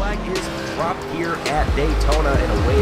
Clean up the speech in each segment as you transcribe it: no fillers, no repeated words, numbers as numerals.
flag is dropped here at Daytona, and away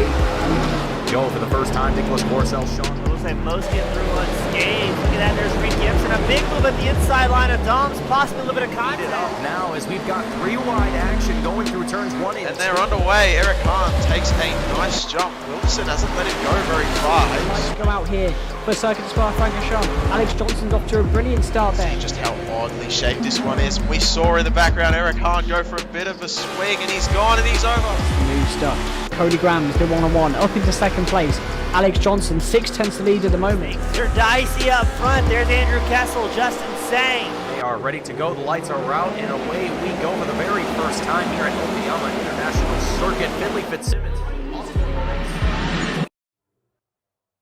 we go for the first time. Nicholas Morcel, Sean. Looks like most get through unscathed. Look at that, there's Reed Gibson. A big move at the inside line of Dom's, possibly a little bit of contact. Up now as we've got 3 wide action going through turns 1 and 2. And they're underway. Eric Hahn takes a nice jump. Wilson hasn't let him go very far. Nice to go out here for circuit disqualification. Alex Johnson's off to a brilliant start there. See just how oddly shaped this one is. We saw in the background Eric Hahn go for a bit of a swing, and he's gone and he's over. New stuff. Cody Graham's the one-on-one up into second place. Alex Johnson 6/10 lead at the moment. They're dicey up front. There's Andrew Kessel, just insane. They are ready to go. The lights are out, and away we go for the very first time here at Okayama International Circuit. Finley Fitzsimmons.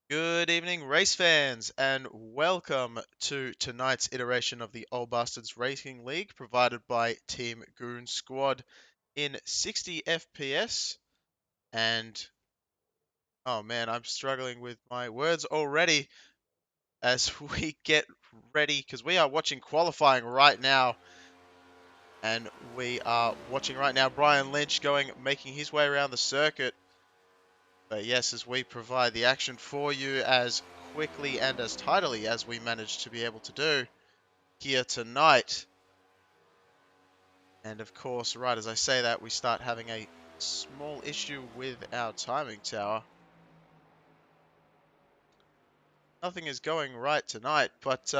Good evening, race fans, and welcome to tonight's iteration of the Old Bastards Racing League, provided by Team Goon Squad in 60 FPS. And oh man, I'm struggling with my words already as we get ready, because we are watching qualifying right now. And we are watching right now Brian Lynch making his way around the circuit. But yes, as we provide the action for you as quickly and as tidily as we manage to be able to do here tonight. And of course, right as I say that, we start having a small issue with our timing tower. Nothing is going right tonight, but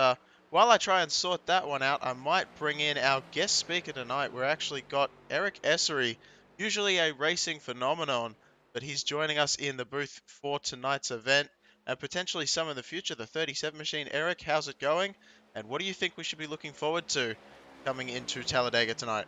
while I try and sort that one out, I might bring in our guest speaker tonight. We've actually got Eric Essery, usually a racing phenomenon, but he's joining us in the booth for tonight's event and potentially some in the future, the 37 machine. Eric, how's it going? And what do you think we should be looking forward to coming into Talladega tonight?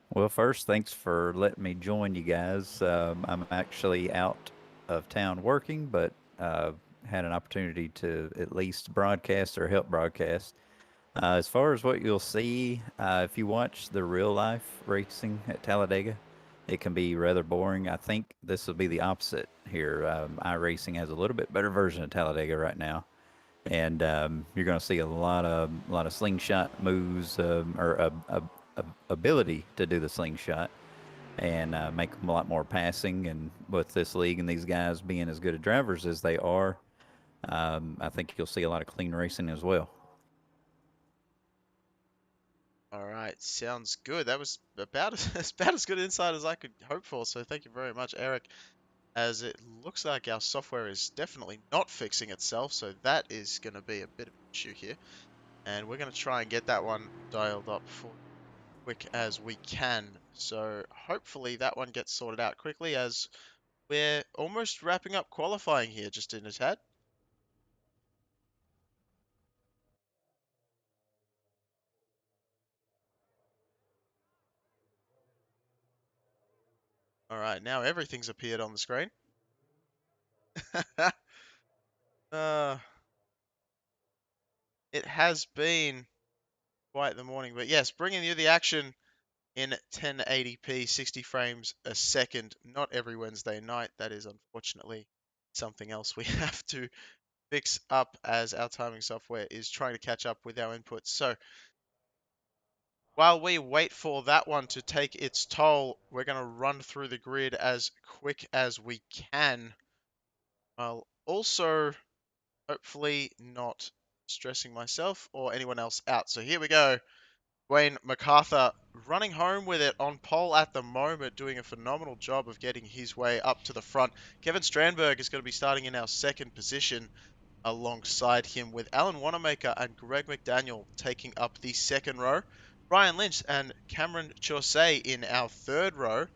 Well, first, thanks for letting me join you guys. I'm actually out of town working, but had an opportunity to at least broadcast or help broadcast. As far as what you'll see, if you watch the real life racing at Talladega, it can be rather boring. I think this will be the opposite here. iRacing has a little bit better version of Talladega right now, and you're going to see a lot of slingshot moves or ability to do the slingshot and make them a lot more passing. And with this league and these guys being as good at drivers as they are, I think you'll see a lot of clean racing as well. All right, sounds good. That was about as good insight as I could hope for, so thank you very much, Eric, as it looks like our software is definitely not fixing itself, so that is going to be a bit of an issue here. And we're going to try and get that one dialed up for quick as we can. So hopefully that one gets sorted out quickly, as we're almost wrapping up qualifying here just in a tad. All right, now everything's appeared on the screen. It has been quite the morning, but yes, bringing you the action in 1080p, 60 frames a second, not every Wednesday night. That is unfortunately something else we have to fix up, as our timing software is trying to catch up with our inputs. So while we wait for that one to take its toll, we're going to run through the grid as quick as we can. I'll also hopefully not stressing myself or anyone else out. So here we go. Wayne MacArthur running home with it on pole at the moment, doing a phenomenal job of getting his way up to the front. Kevin Strandberg is going to be starting in our second position alongside him, with Alan Wanamaker and Greg McDaniel taking up the second row. Brian Lynch and Cameron Chaussee in our third row.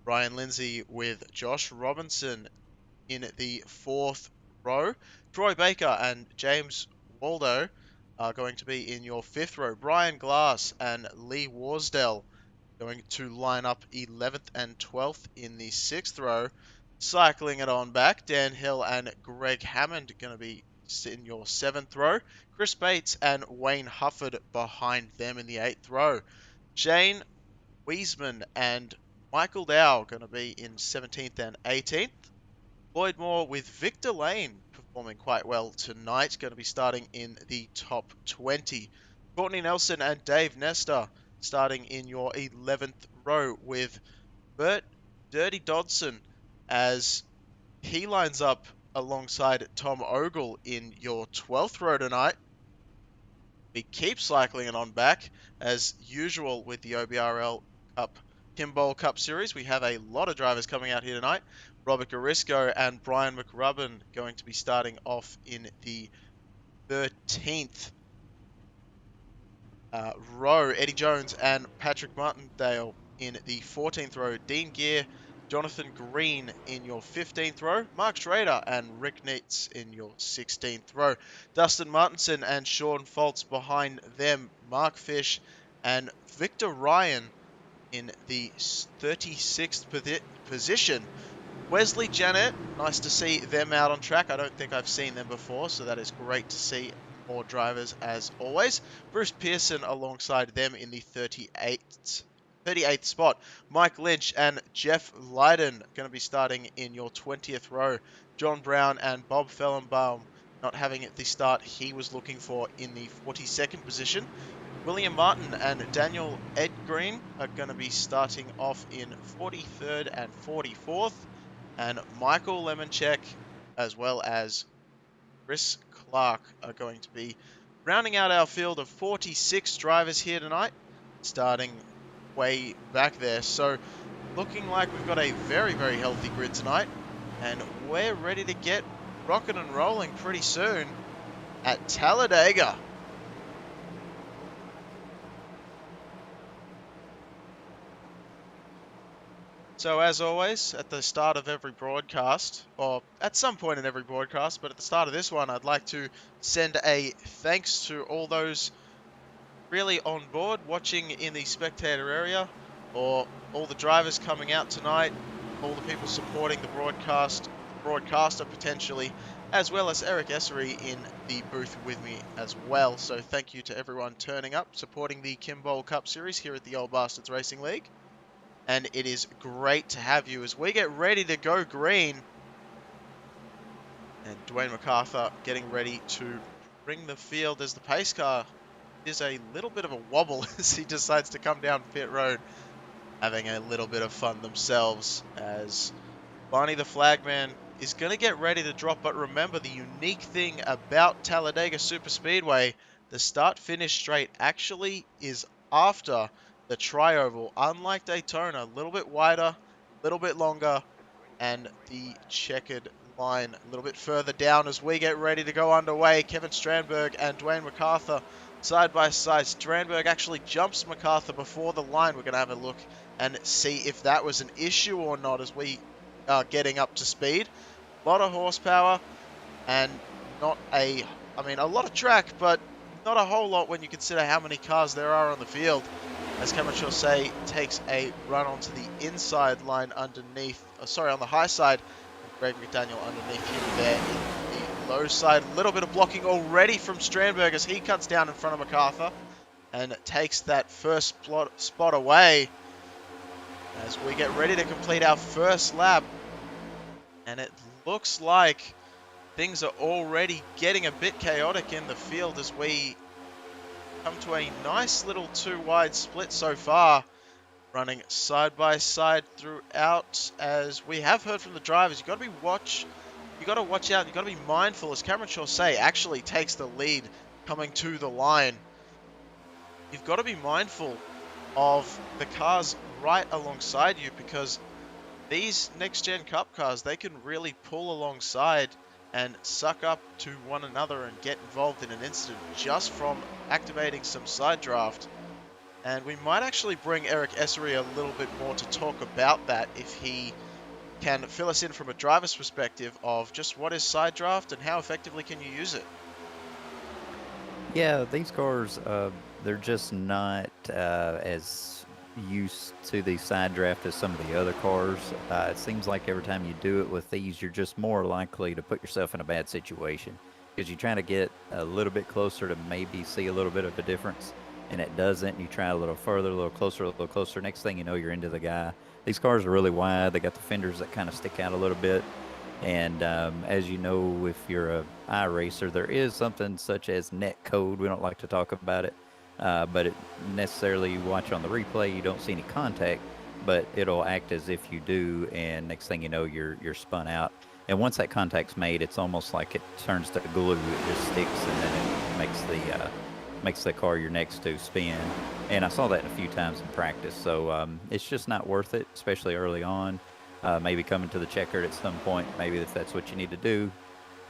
Brian Lindsay with Josh Robinson in the fourth row. Troy Baker and James Waldo are going to be in your fifth row. Brian Glass and Lee Warsdell going to line up 11th and 12th in the sixth row. Cycling it on back, Dan Hill and Greg Hammond going to be in your seventh row. Chris Bates and Wayne Hufford behind them in the eighth row. Shane Wiesman and Michael Dow going to be in 17th and 18th. Lloyd Moore with Victor Lane performing quite well tonight, going to be starting in the top 20. Courtney Nelson and Dave Nestor starting in your 11th row with Bert Dirty Dodson as he lines up alongside Tom Ogle in your 12th row tonight. We keep cycling it on back as usual with the OBRL Cup Kimball Cup Series. We have a lot of drivers coming out here tonight. Robert Garisco and Brian McRubbin going to be starting off in the 13th row. Eddie Jones and Patrick Martindale in the 14th row. Dean Gear, Jonathan Green in your 15th row. Mark Schrader and Rick Neitz in your 16th row. Dustin Martinson and Sean Foltz behind them. Mark Fish and Victor Ryan in the 36th position. Wesley Janet, nice to see them out on track. I don't think I've seen them before, so that is great to see more drivers as always. Bruce Pearson alongside them in the 38th spot. Mike Lynch and Jeff Lydon going to be starting in your 20th row. John Brown and Bob Fellenbaum not having the start he was looking for in the 42nd position. William Martin and Daniel Edgreen are going to be starting off in 43rd and 44th. And Michael Lemonchek, as well as Chris Clark, are going to be rounding out our field of 46 drivers here tonight, starting way back there. So looking like we've got a very, very healthy grid tonight, and we're ready to get rocking and rolling pretty soon at Talladega. So as always, at the start of every broadcast, or at some point in every broadcast, but at the start of this one, I'd like to send a thanks to all those really on board watching in the spectator area, or all the drivers coming out tonight, all the people supporting the broadcaster potentially, as well as Eric Essery in the booth with me as well. So thank you to everyone turning up, supporting the Kimball Cup Series here at the Old Bastards Racing League. And it is great to have you as we get ready to go green. And Dwayne MacArthur getting ready to bring the field as the pace car is a little bit of a wobble as he decides to come down pit road, having a little bit of fun themselves as Barney the Flagman is going to get ready to drop. But remember, the unique thing about Talladega Superspeedway, the start-finish straight actually is after the tri-oval. Unlike Daytona, a little bit wider, a little bit longer, and the checkered line a little bit further down as we get ready to go underway. Kevin Strandberg and Dwayne MacArthur side by side. Strandberg actually jumps MacArthur before the line. We're going to have a look and see if that was an issue or not as we are getting up to speed. A lot of horsepower and a lot of track, but not a whole lot when you consider how many cars there are on the field. As Cameron Chaussee takes a run onto the inside line on the high side. Greg McDaniel underneath him there in the low side. A little bit of blocking already from Strandberg as he cuts down in front of MacArthur and takes that first spot away as we get ready to complete our first lap. And it looks like things are already getting a bit chaotic in the field as we come to a nice little two-wide split so far, running side by side throughout. As we have heard from the drivers, you got to watch out. You got to be mindful as Cameron Chaussee actually takes the lead coming to the line. You've got to be mindful of the cars right alongside you, because these next-gen Cup cars, they can really pull alongside and suck up to one another and get involved in an incident just from activating some side draft. And we might actually bring Eric Essery a little bit more to talk about that if he can fill us in from a driver's perspective of just what is side draft and how effectively can you use it. Yeah, these cars, they're just not as used to the side draft as some of the other cars. It seems like every time you do it with these, you're just more likely to put yourself in a bad situation because you're trying to get a little bit closer to maybe see a little bit of a difference, and it doesn't. You try a little further, a little closer. Next thing you know, you're into the guy. These cars are really wide. They got the fenders that kind of stick out a little bit. And as you know, if you're a iRacer, there is something such as net code. We don't like to talk about it. But it necessarily, you watch on the replay, you don't see any contact. but it'll act as if you do, and next thing you know, you're spun out. And once that contact's made, it's almost like it turns to glue. It just sticks, and then it makes the car you're next to spin. And I saw that a few times in practice. So it's just not worth it, especially early on. Maybe coming to the checkered at some point. Maybe if that's what you need to do,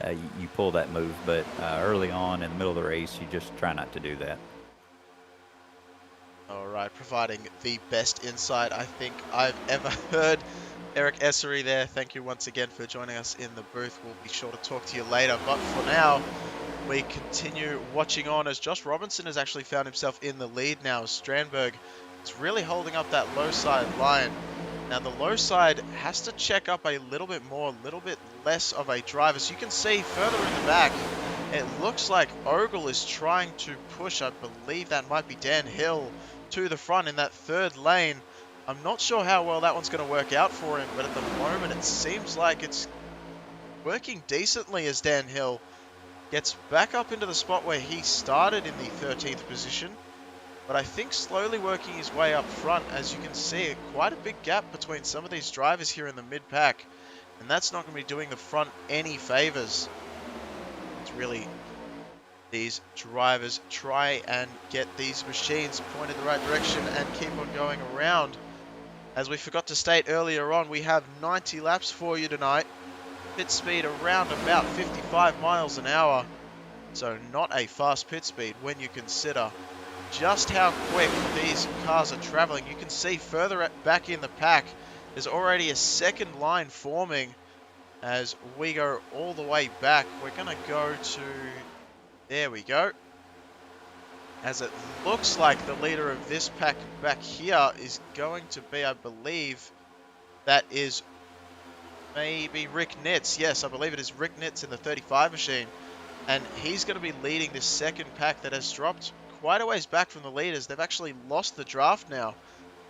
you pull that move. But early on in the middle of the race, you just try not to do that. All right, providing the best insight I think I've ever heard. Eric Essery there, thank you once again for joining us in the booth. We'll be sure to talk to you later, but for now, we continue watching on as Josh Robinson has actually found himself in the lead now. Strandberg is really holding up that low side line. Now the low side has to check up a little bit more, a little bit less of a drive. As you can see further in the back, it looks like Ogle is trying to push, I believe that might be Dan Hill, to the front in that third lane. I'm not sure how well that one's going to work out for him, but at the moment it seems like it's working decently as Dan Hill gets back up into the spot where he started in the 13th position. But I think slowly working his way up front, as you can see, quite a big gap between some of these drivers here in the mid-pack. And that's not going to be doing the front any favors. It's really these drivers try and get these machines pointed the right direction and keep on going around. As we forgot to state earlier on, we have 90 laps for you tonight. Pit speed around about 55 miles an hour. So not a fast pit speed when you consider just how quick these cars are traveling. You can see further back in the pack, there's already a second line forming as we go all the way back. We're going to go to, there we go. As it looks like the leader of this pack back here is going to be, I believe, that is maybe Rick Nitz. Yes, I believe it is Rick Nitz in the 35 machine. And he's going to be leading this second pack that has dropped quite a ways back from the leaders. They've actually lost the draft now.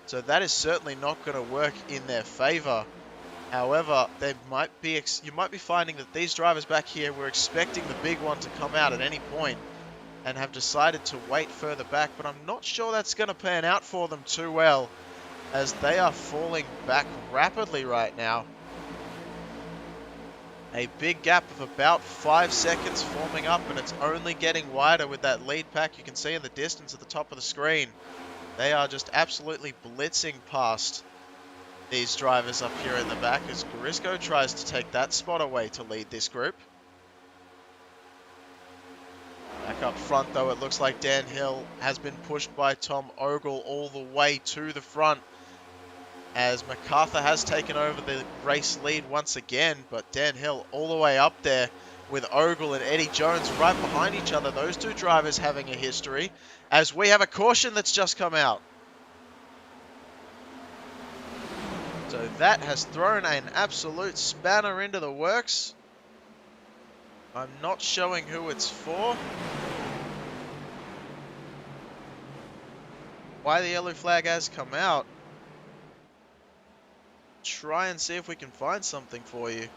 So that is certainly not going to work in their favor. However, you might be finding that these drivers back here were expecting the big one to come out at any point and have decided to wait further back. But I'm not sure that's going to pan out for them too well, as they are falling back rapidly right now. A big gap of about 5 seconds forming up, and it's only getting wider with that lead pack. You can see in the distance at the top of the screen. They are just absolutely blitzing past these drivers up here in the back as Garisco tries to take that spot away to lead this group. Back up front though, it looks like Dan Hill has been pushed by Tom Ogle all the way to the front, as MacArthur has taken over the race lead once again, but Dan Hill all the way up there with Ogle and Eddie Jones right behind each other. Those two drivers having a history, as we have a caution that's just come out. So that has thrown an absolute spanner into the works. I'm not showing who it's for. Why the yellow flag has come out. Try and see if we can find something for you.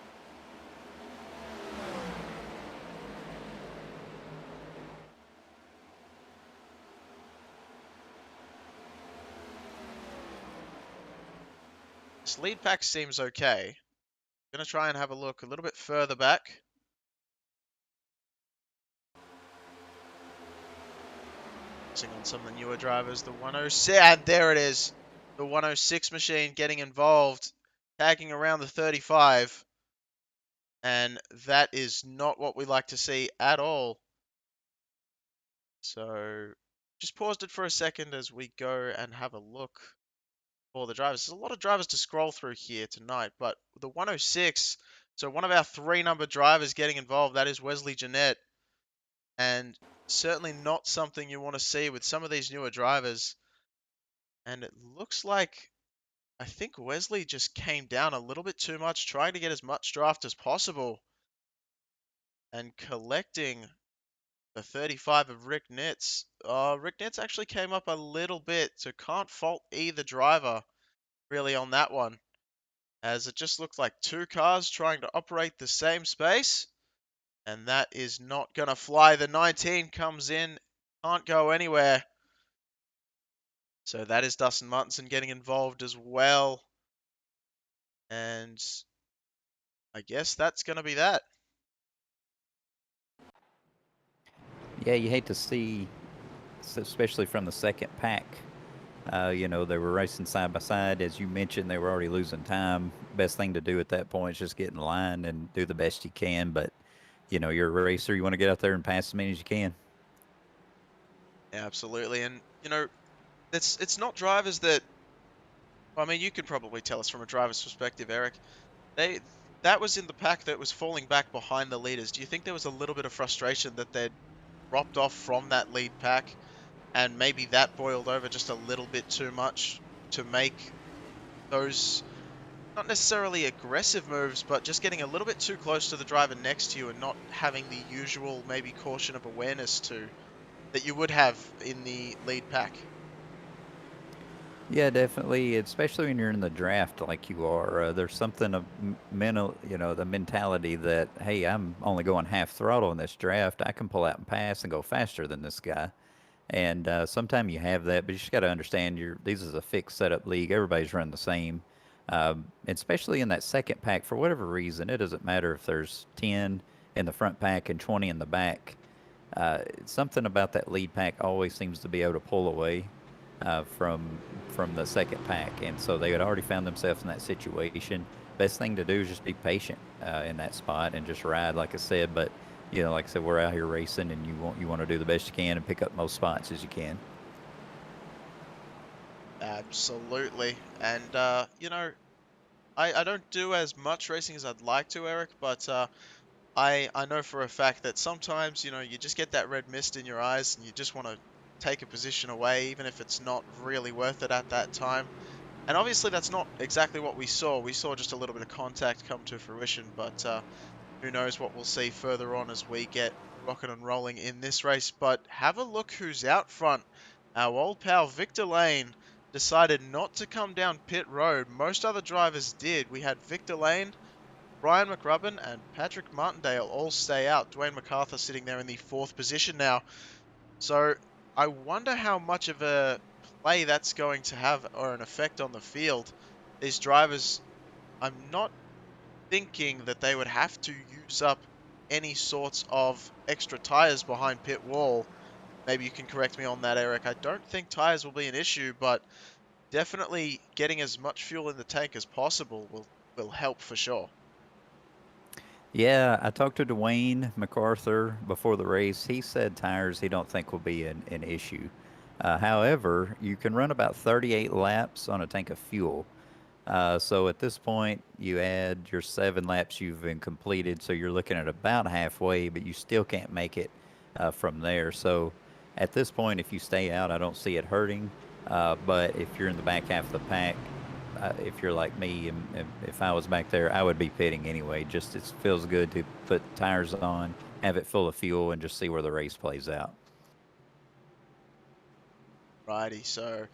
This lead pack seems okay. I'm going to try and have a look a little bit further back. On some of the newer drivers, the 106, and there it is. The 106 machine getting involved, tagging around the 35. And that is not what we like to see at all. So just paused it for a second as we go and have a look for the drivers. There's a lot of drivers to scroll through here tonight, but the 106, so one of our 3-number drivers getting involved, that is Wesley Jeanette. And certainly not something you want to see with some of these newer drivers. And it looks like, I think Wesley just came down a little bit too much, trying to get as much draft as possible. And collecting the 35 of Rick Nitz. Rick Nitz actually came up a little bit, so can't fault either driver really on that one, as it just looked like 2 cars trying to operate the same space. And that is not going to fly. The 19 comes in, can't go anywhere. So that is Dustin Martinson getting involved as well. And I guess that's going to be that. Yeah, you hate to see, especially from the second pack. You know, they were racing side by side. As you mentioned, they were already losing time. Best thing to do at that point is just get in line and do the best you can. But, you know, you're a racer. You want to get out there and pass as many as you can. Yeah, absolutely. And, you know, it's not drivers that, I mean, you can probably tell us from a driver's perspective, Eric. They That was in the pack that was falling back behind the leaders. Do you think there was a little bit of frustration that they'd dropped off from that lead pack, and maybe that boiled over just a little bit too much to make those not necessarily aggressive moves, but just getting a little bit too close to the driver next to you and not having the usual maybe caution of awareness to that you would have in the lead pack? Yeah, definitely. Especially when you're in the draft like you are. There's something of mental, you know, the mentality that, hey, I'm only going half throttle in this draft. I can pull out and pass and go faster than this guy. And sometimes you have that, but you just got to understand this is a fixed setup league. Everybody's running the same. Especially in that second pack, for whatever reason, it doesn't matter if there's 10 in the front pack and 20 in the back. Something about that lead pack always seems to be able to pull away from the second pack, and so they had already found themselves in that situation. Best thing to do is just be patient in that spot and just ride, like I said. But you know, like I said, we're out here racing, and you want to do the best you can and pick up most spots as you can. Absolutely. And, you know, I don't do as much racing as I'd like to, Eric, but I know for a fact that sometimes, you know, you just get that red mist in your eyes and you just want to take a position away, even if it's not really worth it at that time. And obviously that's not exactly what we saw. We saw just a little bit of contact come to fruition, but who knows what we'll see further on as we get rocking and rolling in this race. But have a look who's out front. Our old pal Victor Lane decided not to come down pit road. Most other drivers did. We had Victor Lane, Brian McRubbin, and Patrick Martindale all stay out. Dwayne MacArthur sitting there in the 4th position now. So I wonder how much of a play that's going to have or an effect on the field. These drivers, I'm not thinking that they would have to use up any sorts of extra tires behind pit wall. Maybe you can correct me on that, Eric. I don't think tires will be an issue, but definitely getting as much fuel in the tank as possible will help for sure. Yeah, I talked to Dwayne MacArthur before the race. He said tires he don't think will be an issue. However, you can run about 38 laps on a tank of fuel. So at this point, you add your 7 laps you've been completed, so you're looking at about halfway, but you still can't make it from there. So at this point, if you stay out, I don't see it hurting. But if you're in the back half of the pack, if you're like me, and if I was back there, I would be pitting anyway. Just it feels good to put tires on, have it full of fuel, and just see where the race plays out. Righty, so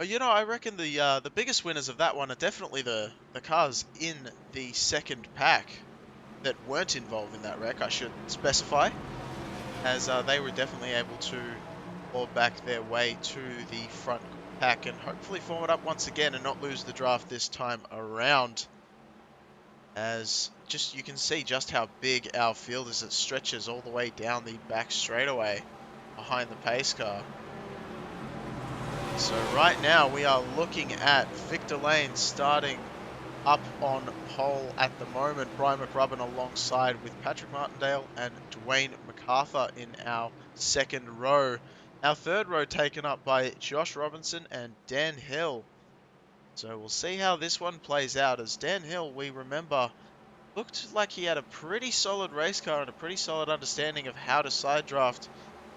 you know, I reckon the biggest winners of that one are definitely the cars in the second pack that weren't involved in that wreck, I should specify, as they were definitely able to claw back their way to the front pack and hopefully form it up once again and not lose the draft this time around. As just you can see just how big our field is. It stretches all the way down the back straightaway behind the pace car. So right now we are looking at Victor Lane starting up on pole at the moment. Brian McRubbin alongside with Patrick Martindale and Dwayne MacArthur in our second row. Our third row taken up by Josh Robinson and Dan Hill. So we'll see how this one plays out, as Dan Hill, we remember, looked like he had a pretty solid race car and a pretty solid understanding of how to side draft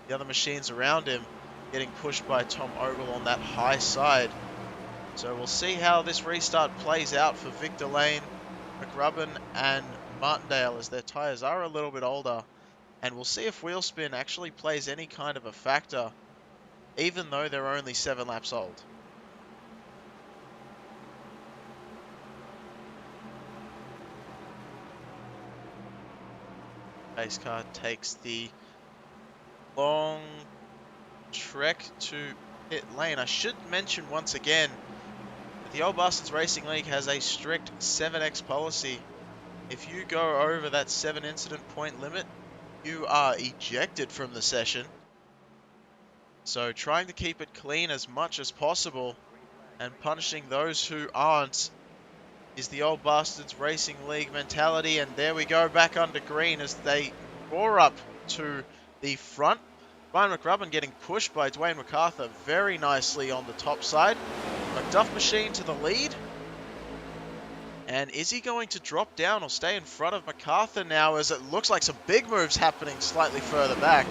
the other machines around him, getting pushed by Tom Ogle on that high side. So we'll see how this restart plays out for Victor Lane, McRubbin and Martindale, as their tyres are a little bit older. And we'll see if wheel spin actually plays any kind of a factor, even though they're only 7 laps old. Pace car takes the long trek to pit lane. I should mention once again that the Old Bastards Racing League has a strict 7x policy. If you go over that 7 incident point limit, you are ejected from the session. So trying to keep it clean as much as possible and punishing those who aren't is the Old Bastards Racing League mentality. And there we go, back under green as they roar up to the front. Brian McRubbin getting pushed by Dwayne MacArthur very nicely on the top side. McDuff Machine to the lead. And is he going to drop down or stay in front of MacArthur now, as it looks like some big moves happening slightly further back?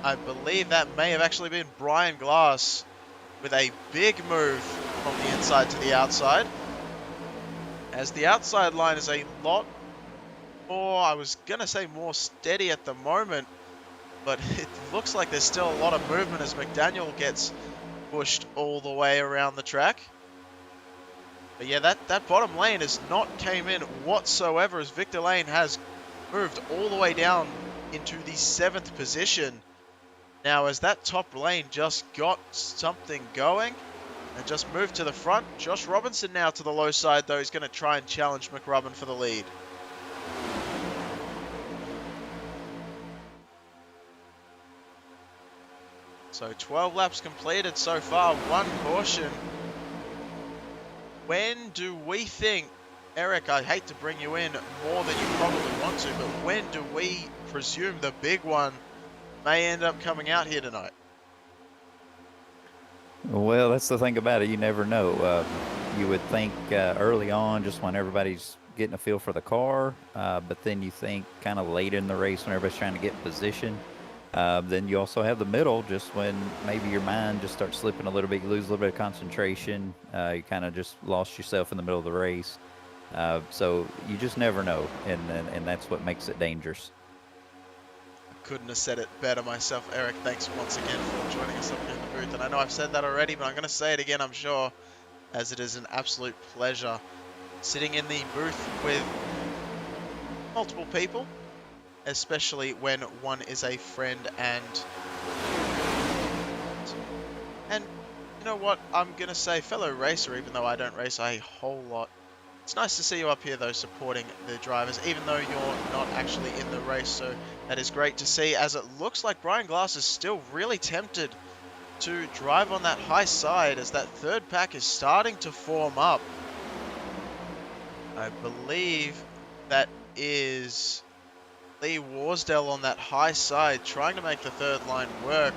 I believe that may have actually been Brian Glass with a big move from the inside to the outside. As the outside line is a lot more, I was going to say more steady at the moment, but it looks like there's still a lot of movement as McDaniel gets pushed all the way around the track. But yeah, that bottom lane has not came in whatsoever, as Victor Lane has moved all the way down into the 7th position. Now, as that top lane just got something going and just moved to the front, Josh Robinson now to the low side, though. He's going to try and challenge McRubbin for the lead. So 12 laps completed so far, 1 caution. When do we think, Eric, I hate to bring you in more than you probably want to, but when do we presume the big one may end up coming out here tonight? Well, that's the thing about it. You never know. You would think early on, just when everybody's getting a feel for the car, but then you think kind of late in the race when everybody's trying to get in position. Then you also have the middle, just when maybe your mind just starts slipping a little bit, you lose a little bit of concentration, you kind of just lost yourself in the middle of the race. So you just never know, and that's what makes it dangerous. Couldn't have said it better myself, Eric. Thanks once again for joining us up here in the booth. And I know I've said that already, but I'm going to say it again, I'm sure, as it is an absolute pleasure sitting in the booth with multiple people, especially when one is a friend. And you know what, I'm going to say fellow racer, even though I don't race a whole lot. It's nice to see you up here, though, supporting the drivers, even though you're not actually in the race. So that is great to see, as it looks like Brian Glass is still really tempted to drive on that high side, as that third pack is starting to form up. I believe that is Lee Warsdale on that high side, trying to make the third line work.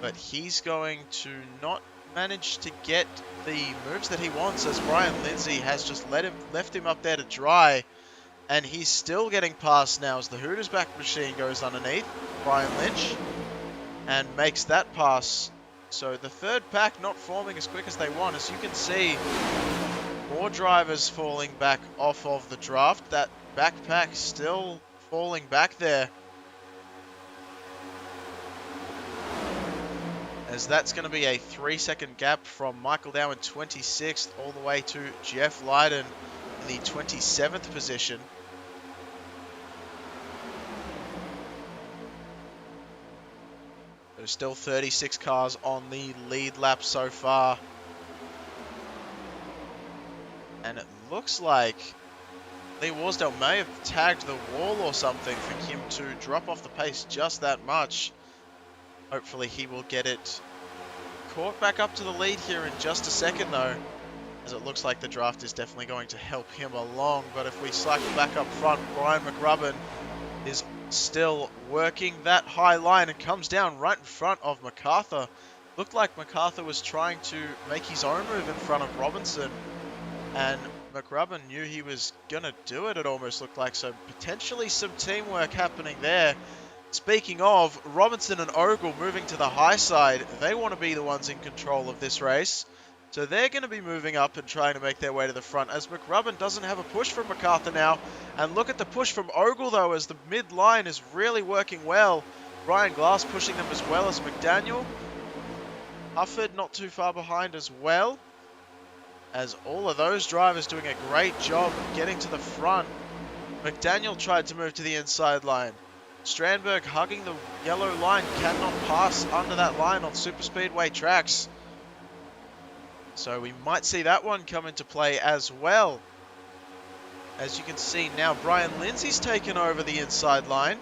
But he's going to not manage to get the moves that he wants, as Brian Lindsay has just left him up there to dry, and he's still getting past now as the Hooters back machine goes underneath Brian Lynch and makes that pass. So the third pack not forming as quick as they want, as you can see more drivers falling back off of the draft. That backpack still falling back there, as that's going to be a 3-second gap from Michael Dow in 26th all the way to Jeff Lydon in the 27th position. There's still 36 cars on the lead lap so far. And it looks like Lee Warsdale may have tagged the wall or something for him to drop off the pace just that much. Hopefully he will get it caught back up to the lead here in just a second, though, as it looks like the draft is definitely going to help him along. But if we cycle back up front, Brian McRubbin is still working that high line and comes down right in front of MacArthur. Looked like MacArthur was trying to make his own move in front of Robinson, and McRubbin knew he was going to do it, it almost looked like. So potentially some teamwork happening there. Speaking of, Robinson and Ogle moving to the high side. They want to be the ones in control of this race. So they're going to be moving up and trying to make their way to the front, as McRubbin doesn't have a push from MacArthur now. And look at the push from Ogle, though, as the mid-line is really working well. Brian Glass pushing them as well as McDaniel. Hufford not too far behind as well, as all of those drivers doing a great job getting to the front. McDaniel tried to move to the inside line. Strandberg hugging the yellow line, cannot pass under that line on super speedway tracks. So we might see that one come into play as well. As you can see now, Brian Lindsay's taken over the inside line,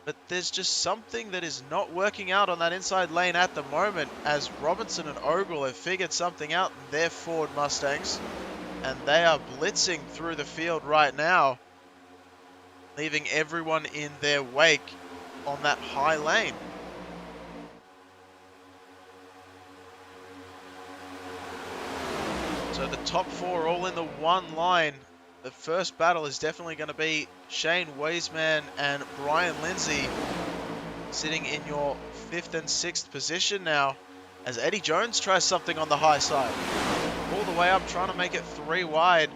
but there's just something that is not working out on that inside lane at the moment, as Robinson and Ogle have figured something out in their Ford Mustangs, and they are blitzing through the field right now, leaving everyone in their wake on that high lane. So the top four all in the one line. The first battle is definitely going to be Shane Weisman and Brian Lindsay sitting in your 5th and 6th position now, as Eddie Jones tries something on the high side. All the way up, trying to make it 3 wide.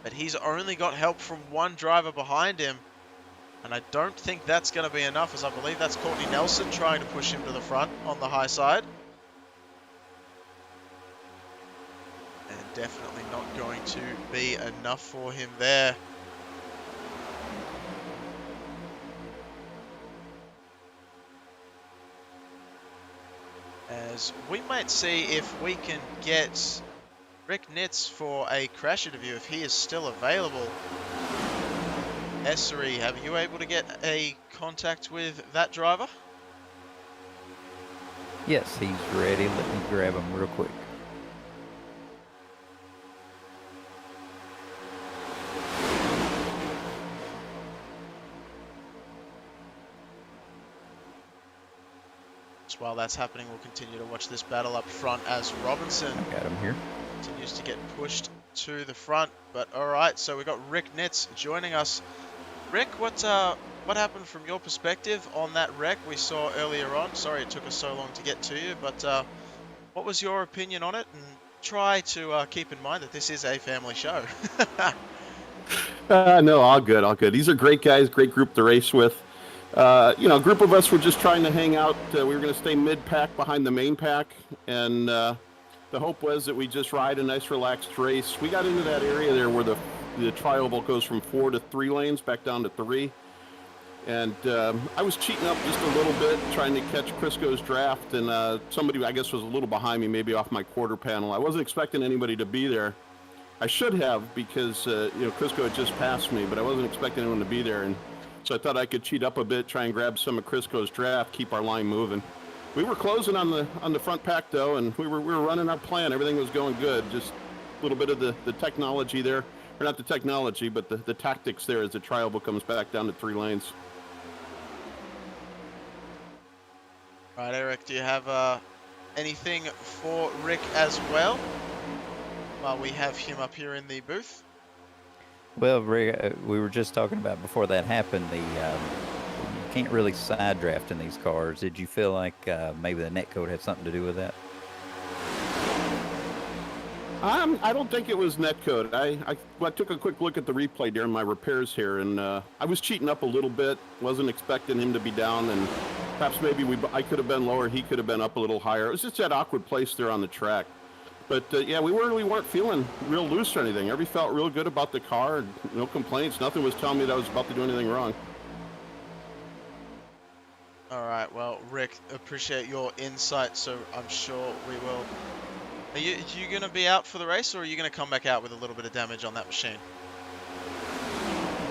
But he's only got help from one driver behind him. And I don't think that's going to be enough, as I believe that's Courtney Nelson trying to push him to the front on the high side. And definitely not going to be enough for him there. As we might see if we can get Rick Nitz for a crash interview if he is still available. Essery, have you able to get a contact with that driver? Yes, he's ready. Let me grab him real quick. While that's happening, we'll continue to watch this battle up front as Robinson I got him here. continues to get pushed to the front. But all right, so we've got Rick Nitz joining us. Rick, what happened from your perspective on that wreck we saw earlier on? Sorry it took us so long to get to you, but what was your opinion on it? And try to keep in mind that this is a family show. No, all good, all good. These are great guys, great group to race with. A group of us were just trying to hang out. We were going to stay mid-pack behind the main pack, and the hope was that we just ride a nice, relaxed race. We got into that area there where the trioval goes from 4 to 3 lanes back down to 3, and I was cheating up just a little bit, trying to catch Crisco's draft, and somebody, I guess, was a little behind me, maybe off my quarter panel. I wasn't expecting anybody to be there. I should have, because Crisco had just passed me, but I wasn't expecting anyone to be there, and so I thought I could cheat up a bit, try and grab some of Crisco's draft, keep our line moving. We were closing on the front pack though, and we were running our plan. Everything was going good. Just a little bit of the technology there, or not the technology, but the tactics there as the trioval comes back down to 3 lanes. All right, Eric, do you have anything for Rick as well? While we have him up here in the booth. Well, Rick, we were just talking about before that happened, you can't really side draft in these cars. Did you feel like maybe the netcode had something to do with that? I don't think it was netcode. I took a quick look at the replay during my repairs here, and I was cheating up a little bit. Wasn't expecting him to be down, and perhaps maybe I could have been lower. He could have been up a little higher. It was just that awkward place there on the track. But yeah, we really weren't feeling real loose or anything. Everybody felt real good about the car. And no complaints. Nothing was telling me that I was about to do anything wrong. All right. Well, Rick, appreciate your insight. So I'm sure we will. Are you going to be out for the race, or are you going to come back out with a little bit of damage on that machine?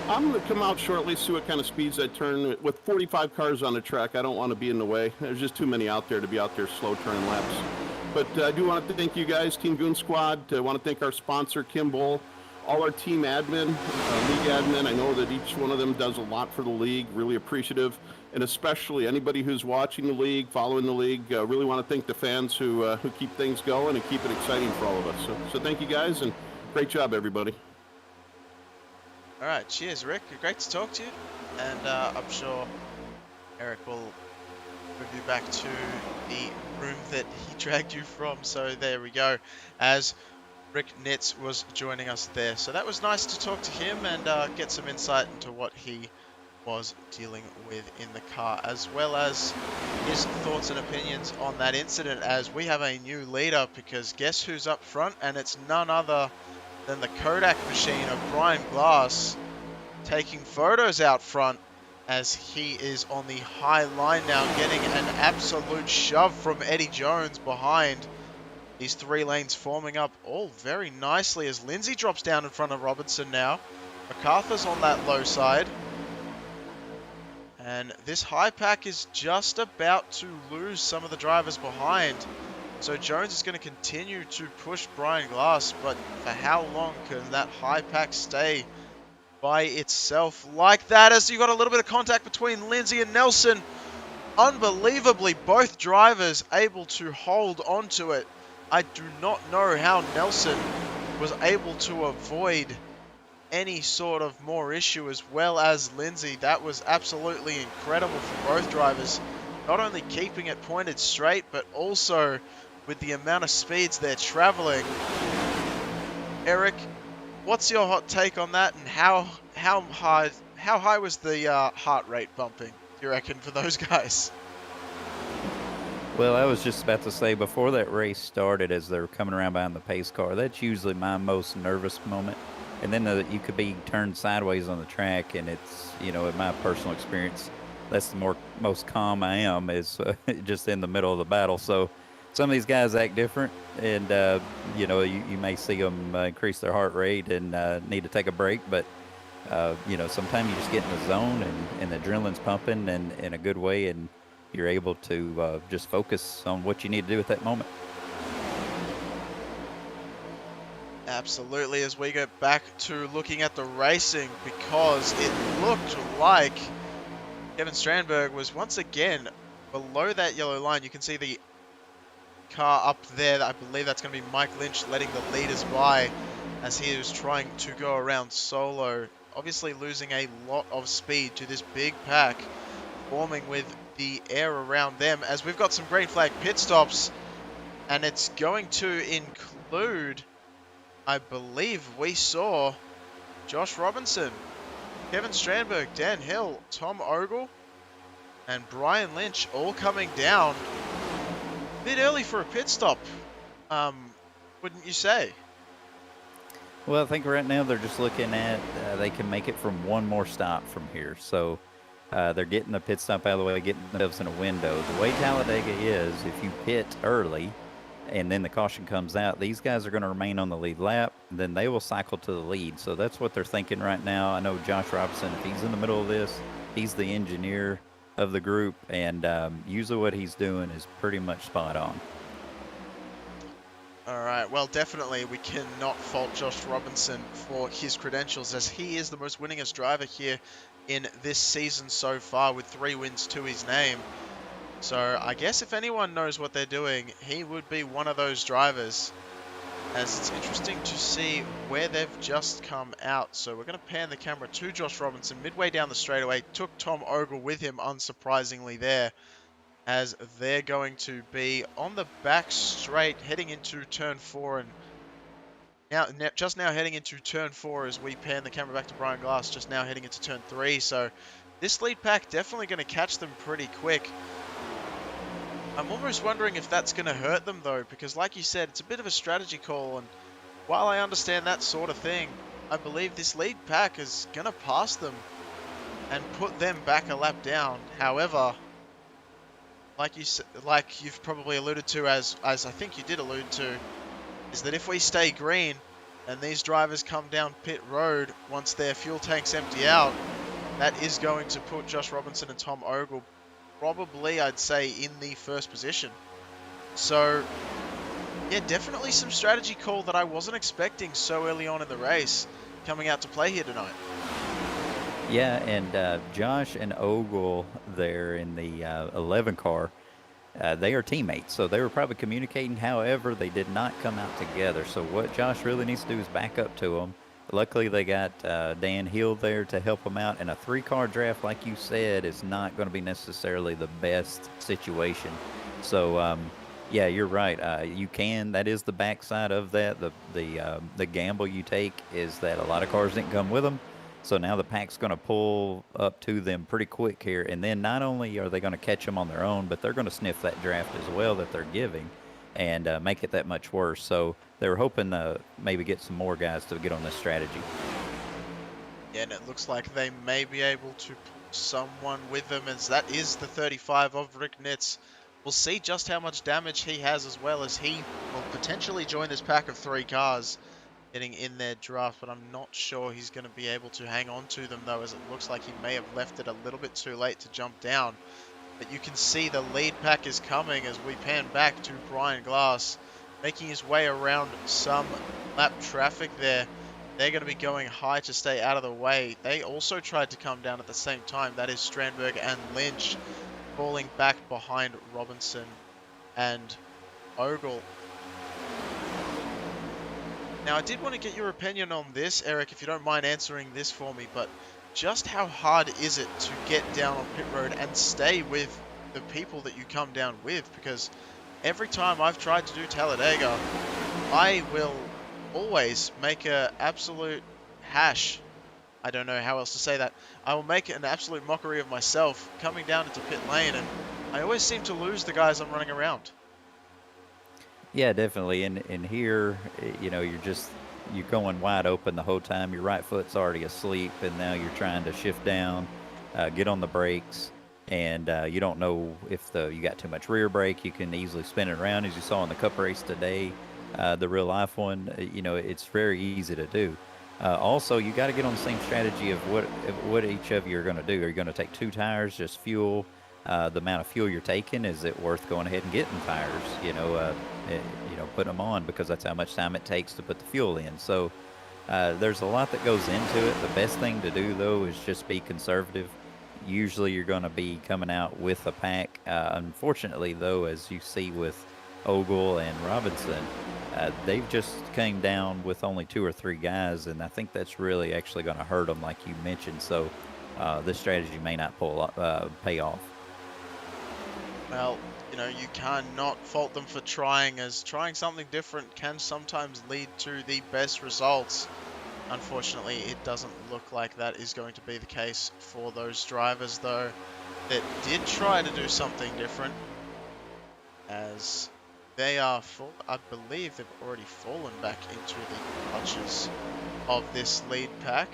I'm going to come out shortly, see what kind of speeds I turn. With 45 cars on the track, I don't want to be in the way. There's just too many out there to be out there slow turning laps. But I do want to thank you guys, Team Goon Squad. I want to thank our sponsor, Kimball, all our team admin, league admin. I know that each one of them does a lot for the league. Really appreciative. And especially anybody who's watching the league, following the league. Really want to thank the fans who keep things going and keep it exciting for all of us. So thank you guys, and great job, everybody. All right. Cheers, Rick. Great to talk to you. And I'm sure Eric will move you back to the room that he dragged you from. So there we go, as Rick Nitz was joining us there. So that was nice to talk to him and get some insight into what he was dealing with in the car, as well as his thoughts and opinions on that incident, as we have a new leader, because guess who's up front? And it's none other than the Kodak machine of Brian Glass, taking photos out front as he is on the high line now, getting an absolute shove from Eddie Jones behind. These 3 lanes forming up all very nicely as Lindsay drops down in front of Robinson now. MacArthur's on that low side. And this high pack is just about to lose some of the drivers behind. So Jones is going to continue to push Brian Glass, but for how long can that high pack stay by itself like that? As you got a little bit of contact between Lindsay and Nelson. Unbelievably, both drivers able to hold onto it. I do not know how Nelson was able to avoid any sort of more issue as well as Lindsay. That was absolutely incredible for both drivers. Not only keeping it pointed straight, but also with the amount of speeds they're traveling. Eric, what's your hot take on that, and how high was the heart rate bumping, do you reckon, for those guys? Well, I was just about to say, before that race started, as they were coming around behind the pace car, that's usually my most nervous moment. And then you could be turned sideways on the track, and it's, in my personal experience, that's the most calm I am, is just in the middle of the battle. So some of these guys act different, and, you may see them increase their heart rate and need to take a break, but, sometimes you just get in the zone and the adrenaline's pumping in a good way, and you're able to just focus on what you need to do at that moment. Absolutely, as we go back to looking at the racing, because it looked like Kevin Strandberg was once again below that yellow line. You can see the car up there. I believe that's going to be Mike Lynch letting the leaders by as he was trying to go around solo. Obviously losing a lot of speed to this big pack, forming with the air around them, as we've got some green flag pit stops, and it's going to include, I believe we saw Josh Robinson, Kevin Strandberg, Dan Hill, Tom Ogle, and Brian Lynch all coming down. A bit early for a pit stop, wouldn't you say? Well, I think right now they're just looking at they can make it from one more stop from here. So they're getting the pit stop out of the way, getting themselves in a window. The way Talladega is, if you pit early and then the caution comes out, these guys are going to remain on the lead lap, and then they will cycle to the lead. So that's what they're thinking right now. I know Josh Robinson, if he's in the middle of this, he's the engineer of the group, and usually what he's doing is pretty much spot on. All right, well, definitely we cannot fault Josh Robinson for his credentials, as he is the most winningest driver here in this season so far, with 3 wins to his name. So I guess if anyone knows what they're doing, he would be one of those drivers, as it's interesting to see where they've just come out. So we're going to pan the camera to Josh Robinson midway down the straightaway. Took Tom Ogle with him, unsurprisingly there, as they're going to be on the back straight heading into turn 4, and just now heading into turn 4 as we pan the camera back to Brian Glass, just now heading into turn 3. So this lead pack definitely going to catch them pretty quick. I'm almost wondering if that's going to hurt them though, because like you said, it's a bit of a strategy call, and while I understand that sort of thing, I believe this lead pack is going to pass them and put them back a lap down. However, like you've probably alluded to, as I think you did allude to, is that if we stay green and these drivers come down pit road once their fuel tanks empty out, that is going to put Josh Robinson and Tom Ogle probably, I'd say, in the first position. So yeah, definitely some strategy call that I wasn't expecting so early on in the race coming out to play here tonight. Yeah, and Josh and Ogle there in the 11 car, they are teammates, so they were probably communicating. However, they did not come out together. So what Josh really needs to do is back up to them. Luckily, they got Dan Hill there to help them out. And a 3-car draft, like you said, is not going to be necessarily the best situation. So, yeah, you're right. You can. That is the backside of that. The gamble you take is that a lot of cars didn't come with them. So now the pack's going to pull up to them pretty quick here. And then not only are they going to catch them on their own, but they're going to sniff that draft as well that they're giving and make it that much worse. So they were hoping to maybe get some more guys to get on this strategy. Yeah, and it looks like they may be able to pull someone with them, as that is the 35 of Rick Nitz. We'll see just how much damage he has, as well as he will potentially join this pack of 3 cars getting in their draft, but I'm not sure he's going to be able to hang on to them, though, as it looks like he may have left it a little bit too late to jump down. But you can see the lead pack is coming as we pan back to Brian Glass, making his way around some lap traffic there. They're going to be going high to stay out of the way. They also tried to come down at the same time. That is Strandberg and Lynch falling back behind Robinson and Ogle. Now, I did want to get your opinion on this, Eric, if you don't mind answering this for me, but just how hard is it to get down on pit road and stay with the people that you come down with? Because every time I've tried to do Talladega, I will always make an absolute hash. I don't know how else to say that. I will make an absolute mockery of myself coming down into pit lane, and I always seem to lose the guys I'm running around. Yeah, definitely. And here, you know, you're going wide open the whole time. Your right foot's already asleep, and now you're trying to shift down, get on the brakes, and you don't know if you got too much rear brake. You can easily spin it around, as you saw in the Cup race today, the real life one. You know, it's very easy to do. Also, you got to get on the same strategy of what each of you are going to do. Are you going to take 2 tires, just fuel? The amount of fuel you're taking, is it worth going ahead and getting tires? You know, putting them on, because that's how much time it takes to put the fuel in. So there's a lot that goes into it. The best thing to do, though, is just be conservative. Usually you're going to be coming out with a pack. Unfortunately, though, as you see with Ogle and Robinson, they've just came down with only 2 or 3 guys, and I think that's really actually going to hurt them, like you mentioned. So this strategy may not pay off. Well, you know, you cannot fault them for trying, as trying something different can sometimes lead to the best results. Unfortunately, it doesn't look like that is going to be the case for those drivers, though, that did try to do something different, as they are I believe they've already fallen back into the clutches of this lead pack.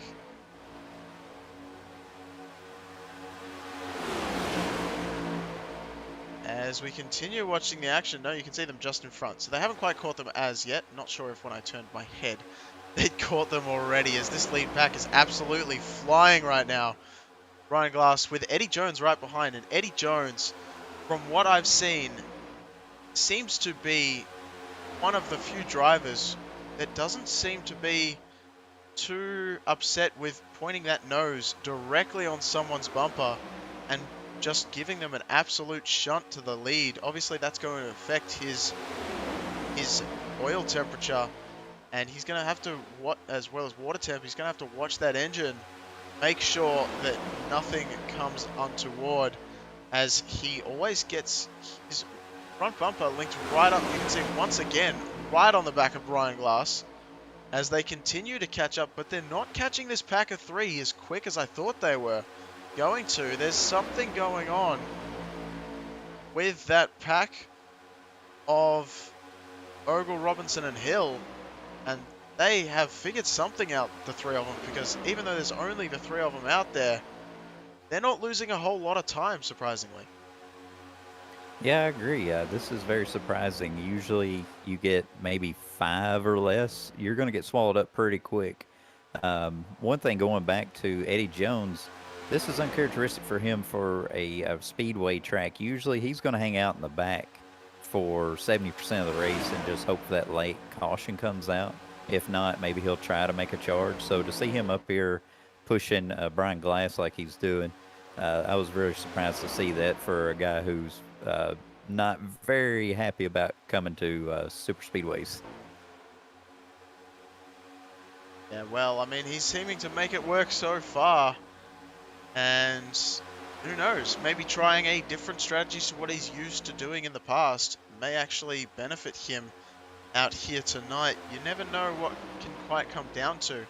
As we continue watching the action, no, you can see them just in front. So they haven't quite caught them as yet. Not sure if when I turned my head, they'd caught them already, as this lead pack is absolutely flying right now. Brian Glass with Eddie Jones right behind. And Eddie Jones, from what I've seen, seems to be one of the few drivers that doesn't seem to be too upset with pointing that nose directly on someone's bumper and just giving them an absolute shunt to the lead. Obviously, that's going to affect his oil temperature, and he's going to have to, as well as water temp, he's going to have to watch that engine, make sure that nothing comes untoward, as he always gets his front bumper linked right up. You can see once again right on the back of Brian Glass as they continue to catch up, but they're not catching this pack of 3 as quick as I thought they were going to. There's something going on with that pack of Ogle, Robinson and Hill, and they have figured something out, the 3 of them, because even though there's only the 3 of them out there, they're not losing a whole lot of time, surprisingly. Yeah, I agree. This is very surprising. Usually you get maybe 5 or less. You're going to get swallowed up pretty quick. One thing, going back to Eddie Jones, this is uncharacteristic for him for a speedway track. Usually he's going to hang out in the back for 70% of the race and just hope that late caution comes out. If not, maybe he'll try to make a charge. So to see him up here pushing Brian Glass like he's doing, I was very surprised to see that for a guy who's not very happy about coming to super speedways. Yeah, well, I mean, he's seeming to make it work so far. And who knows, maybe trying a different strategy to what he's used to doing in the past may actually benefit him out here tonight. You never know what can quite come down to.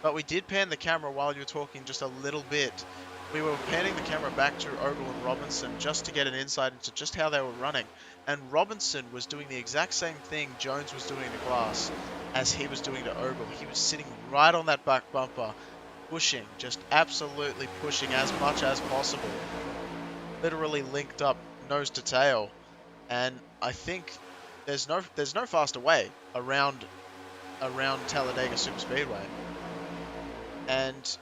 But we did pan the camera while you were talking just a little bit. We were panning the camera back to Ogle and Robinson just to get an insight into just how they were running. And Robinson was doing the exact same thing Jones was doing to Glass as he was doing to Ogle. He was sitting right on that back bumper, pushing, just absolutely pushing as much as possible. Literally linked up nose to tail, and I think there's no faster way around Talladega Superspeedway. And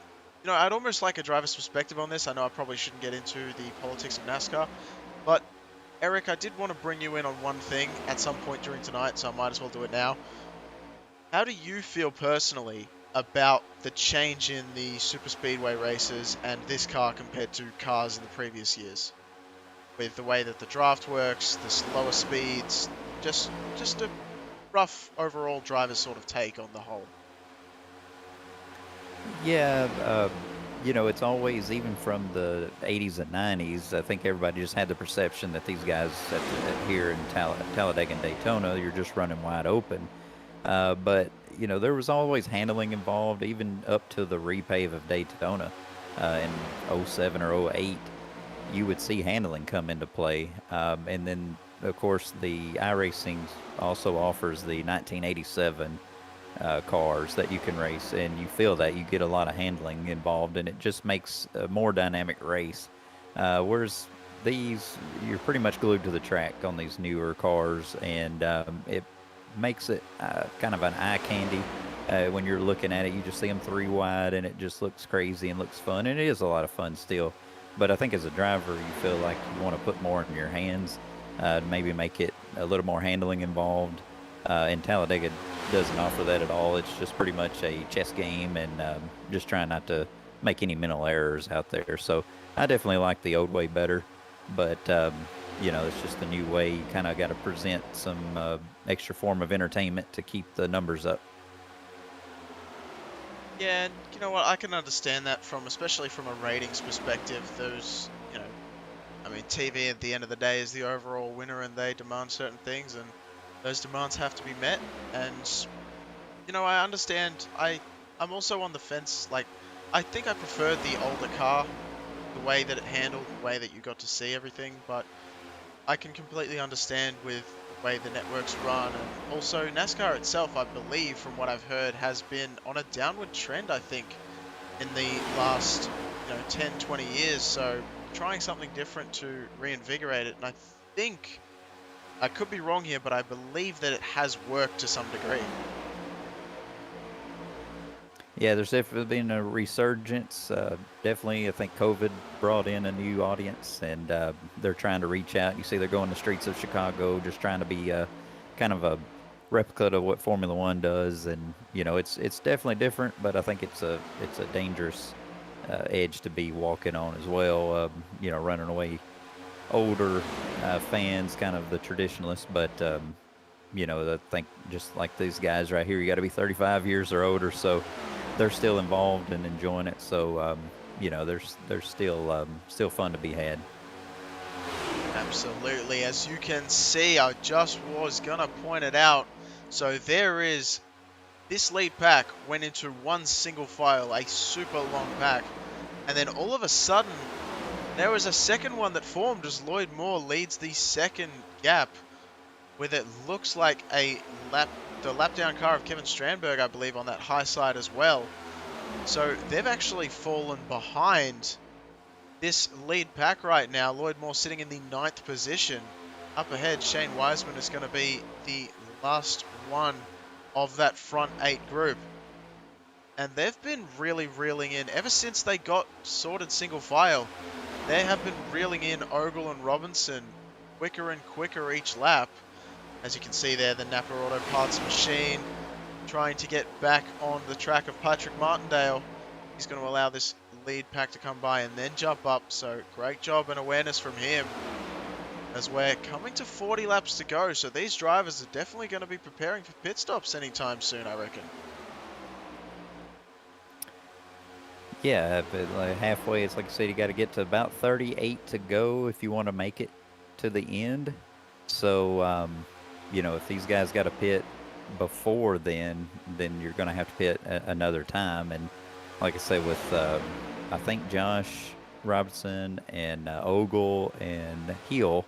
I'd almost like a driver's perspective on this. I know I probably shouldn't get into the politics of NASCAR, but Eric, I did want to bring you in on one thing at some point during tonight, so I might as well do it now. How do you feel personally about the change in the Superspeedway races and this car compared to cars in the previous years? With the way that the draft works, the slower speeds, just a rough overall driver's sort of take on the whole. Yeah, it's always, even from the 80s and 90s, I think everybody just had the perception that these guys here in Talladega and Daytona, you're just running wide open. But, there was always handling involved, even up to the repave of Daytona in 07 or 08. You would see handling come into play. And then, of course, the iRacing also offers the 1987 cars that you can race, and you feel that you get a lot of handling involved, and it just makes a more dynamic race. Whereas these, you're pretty much glued to the track on these newer cars, and it makes it kind of an eye candy. When you're looking at it, you just see them three wide, and it just looks crazy and looks fun, and it is a lot of fun still. But I think as a driver, you feel like you want to put more in your hands, maybe make it a little more handling involved. And Talladega doesn't offer that at all. It's just pretty much a chess game, and just trying not to make any mental errors out there. So I definitely like the old way better, but it's just the new way. You kind of got to present some extra form of entertainment to keep the numbers up. Yeah, and you know what? I can understand that especially from a ratings perspective. Those, TV at the end of the day is the overall winner, and they demand certain things, and those demands have to be met. And I understand. I'm also on the fence. Like, I think I preferred the older car, the way that it handled, the way that you got to see everything. But I can completely understand with the way the networks run, and also NASCAR itself, I believe, from what I've heard, has been on a downward trend, I think, in the last 10, 20 years. So trying something different to reinvigorate it, and I think, I could be wrong here, but I believe that it has worked to some degree. Yeah, there's definitely been a resurgence. Definitely, I think COVID brought in a new audience, and they're trying to reach out. You see, they're going the streets of Chicago, just trying to be kind of a replica of what Formula One does. And it's definitely different, but I think it's a dangerous edge to be walking on as well. Running away older fans, kind of the traditionalists, but I think just like these guys right here, you got to be 35 years or older, so they're still involved and enjoying it. So there's still fun to be had. Absolutely. As you can see, I just was gonna point it out. So there is, this lead pack went into one single file, a super long pack, and then all of a sudden there was a second one that formed as Lloyd Moore leads the second gap with, it looks like the lap down car of Kevin Strandberg, I believe, on that high side as well. So they've actually fallen behind this lead pack right now. Lloyd Moore sitting in the 9th position. Up ahead, Shane Wiseman is going to be the last one of that front 8 group. And they've been really reeling in ever since they got sorted single file. They have been reeling in Ogle and Robinson quicker and quicker each lap. As you can see there, the Napa Auto Parts machine trying to get back on the track of Patrick Martindale. He's going to allow this lead pack to come by and then jump up. So great job and awareness from him. As we're coming to 40 laps to go. So these drivers are definitely going to be preparing for pit stops anytime soon, I reckon. Yeah, but like halfway, it's like I said, you got to get to about 38 to go if you want to make it to the end. So, if these guys got to pit before then you're going to have to pit another time. And like I say, with I think Josh Robinson and Ogle and Hill,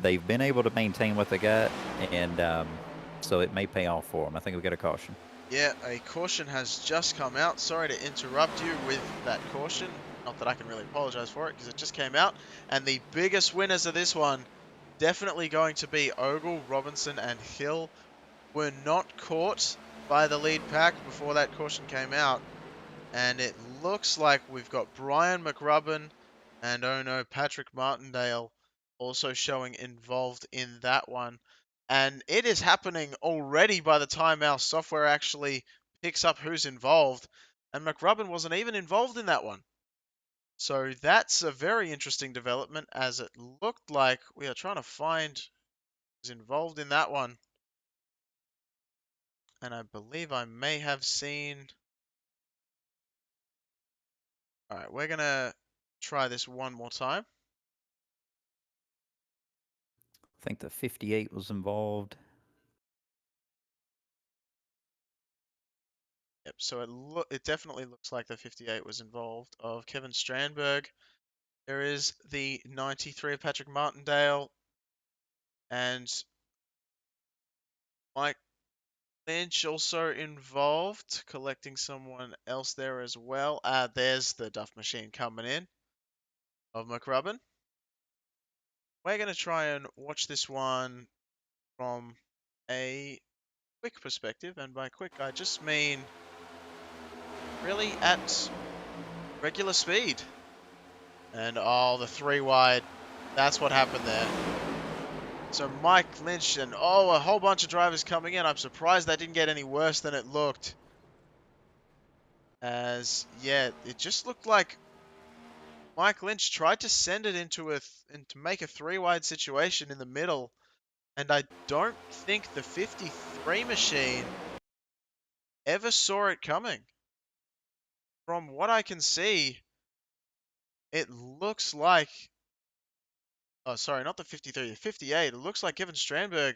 they've been able to maintain what they got, and so it may pay off for them. I think we got a caution. Yeah, a caution has just come out. Sorry to interrupt you with that caution. Not that I can really apologize for it because it just came out. And the biggest winners of this one, definitely going to be Ogle, Robinson, and Hill. Were not caught by the lead pack before that caution came out. And it looks like we've got Brian McRubbin and, oh no, Patrick Martindale also showing involved in that one. And it is happening already by the time our software actually picks up who's involved. And McRubbin wasn't even involved in that one. So that's a very interesting development, as it looked like we are trying to find who's involved in that one. And I believe I may have seen... Alright, we're going to try this one more time. I think the 58 was involved. Yep, so it definitely looks like the 58 was involved of Kevin Strandberg. There is the 93 of Patrick Martindale and Mike Lynch also involved, collecting someone else there as well. There's the Duff Machine coming in of McRubbin. We're going to try and watch this one from a quick perspective, and by quick I just mean really at regular speed. And oh, the 3 wide, that's what happened there. So Mike Lynch and a whole bunch of drivers coming in. I'm surprised that didn't get any worse than it looked. As, yeah, it just looked like Mike Lynch tried to send it into to make a 3 wide situation in the middle. And I don't think the 53 machine ever saw it coming. From what I can see, it looks like... Oh, sorry, not the 53, the 58. It looks like Kevin Strandberg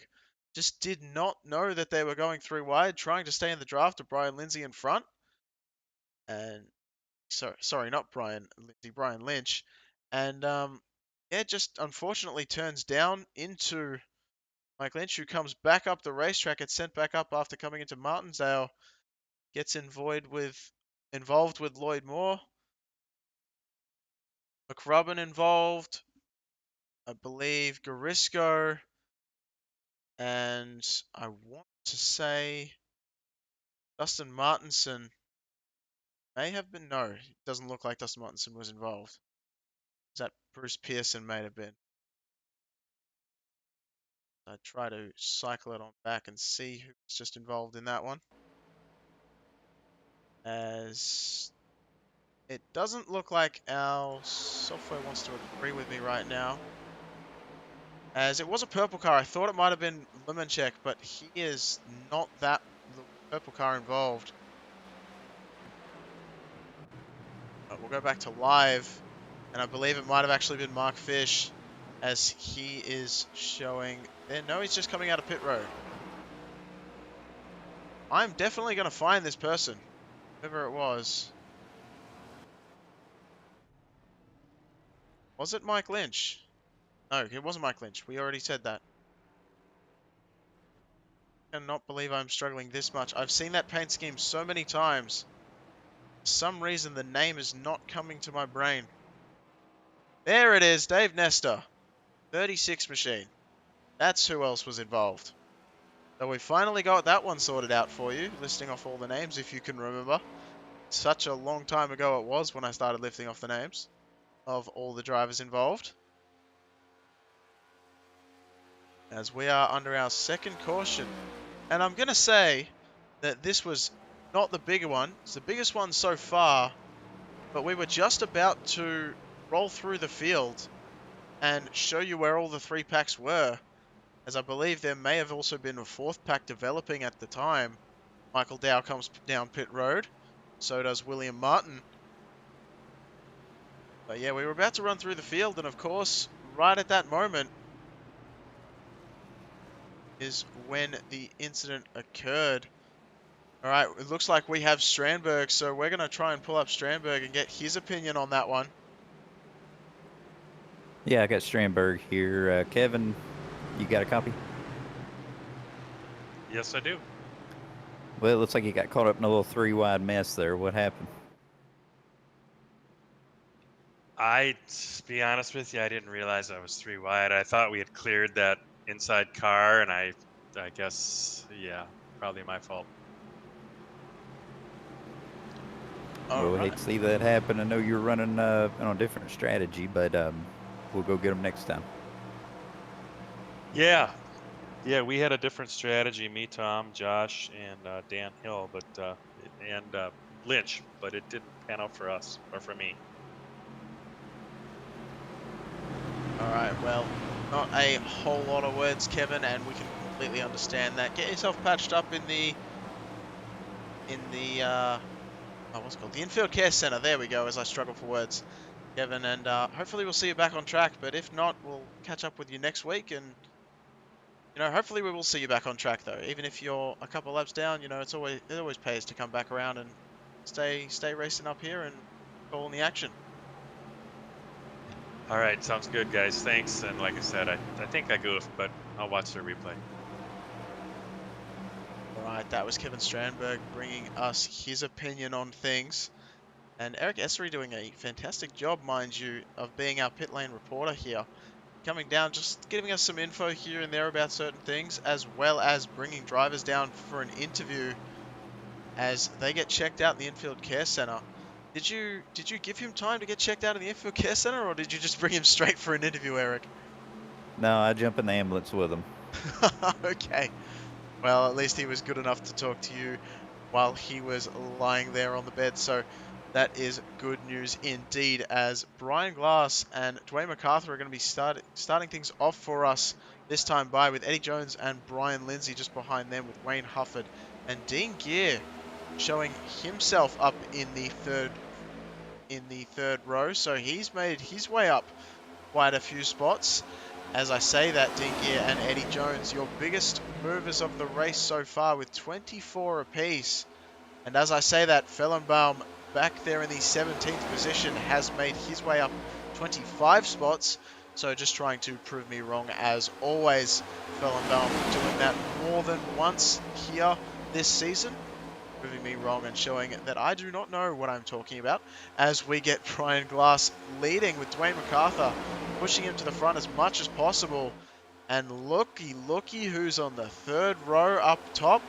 just did not know that they were going 3 wide, trying to stay in the draft of Brian Lindsay in front. And, sorry, not Brian Lindsay, Brian Lynch. And, yeah, just unfortunately turns down into Mike Lynch, who comes back up the racetrack. It's sent back up after coming into Martinsdale. Gets involved with Lloyd Moore. McRubbin involved. I believe Garisco. And I want to say Dustin Martinson may have been... No, it doesn't look like Dustin Martinson was involved. That Bruce Pearson may have been. I try to cycle it on back and see who was just involved in that one. As it doesn't look like our software wants to agree with me right now. As it was a purple car. I thought it might have been Limanchek, but he is not that purple car involved. But we'll go back to live, and I believe it might have actually been Mark Fish, as he is showing there. No, he's just coming out of pit road. I'm definitely going to find this person, whoever it was. Was it Mike Lynch? No, it wasn't Mike Lynch. We already said that. I cannot believe I'm struggling this much. I've seen that paint scheme so many times. For some reason, the name is not coming to my brain. There it is, Dave Nestor. 36 machine. That's who else was involved. So we finally got that one sorted out for you, listing off all the names, if you can remember. Such a long time ago it was when I started lifting off the names of all the drivers involved. As we are under our second caution. And I'm going to say that this was not the bigger one. It's the biggest one so far. But we were just about to roll through the field and show you where all the 3 packs were. As I believe there may have also been a 4th pack developing at the time. Michael Dow comes down pit road. So does William Martin. But yeah, we were about to run through the field, and of course, right at that moment is when the incident occurred. Alright, it looks like we have Strandberg, so we're going to try and pull up Strandberg and get his opinion on that one. Yeah, I got Strandberg here. Kevin, you got a copy? Yes, I do. Well, it looks like you got caught up in a little three-wide mess there. What happened? To be honest with you, I didn't realize I was 3 wide. I thought we had cleared that inside car, and I guess, yeah, probably my fault. All Well, we right. hate to see that happen. I know you're running on a different strategy, but we'll go get them next time. Yeah, yeah, we had a different strategy. Me, Tom, Josh, and Dan Hill, and Lynch, but it didn't pan out for us or for me. All right, well, not a whole lot of words, Kevin, and we can completely understand that. Get yourself patched up in the what's it called? The infield care center. There we go, as I struggle for words, Kevin, and hopefully we'll see you back on track, but if not, we'll catch up with you next week, and, hopefully we will see you back on track, though. Even if you're a couple laps down, it always pays to come back around and stay racing up here and calling the action. All right, sounds good, guys. Thanks. And like I said, I think I goofed, but I'll watch the replay. All right, that was Kevin Strandberg bringing us his opinion on things. And Eric Essery doing a fantastic job, mind you, of being our pit lane reporter here. Coming down, just giving us some info here and there about certain things, as well as bringing drivers down for an interview as they get checked out in the infield care center. Did you give him time to get checked out in the infield care center, or did you just bring him straight for an interview, Eric? No, I jump in the ambulance with them. Okay. Well, at least he was good enough to talk to you while he was lying there on the bed. So that is good news indeed, as Brian Glass and Dwayne MacArthur are going to be starting things off for us this time by, with Eddie Jones and Brian Lindsay just behind them, with Wayne Hufford and Dean Gear showing himself up in the third row. So he's made his way up quite a few spots. As I say that, Dean Gear and Eddie Jones, your biggest movers of the race so far, with 24 apiece. And as I say that, Fellenbaum back there in the 17th position has made his way up 25 spots. So just trying to prove me wrong as always. Fellenbaum doing that more than once here this season, proving me wrong and showing that I do not know what I'm talking about, as we get Brian Glass leading with Dwayne MacArthur pushing him to the front as much as possible. And looky who's on the third row up top.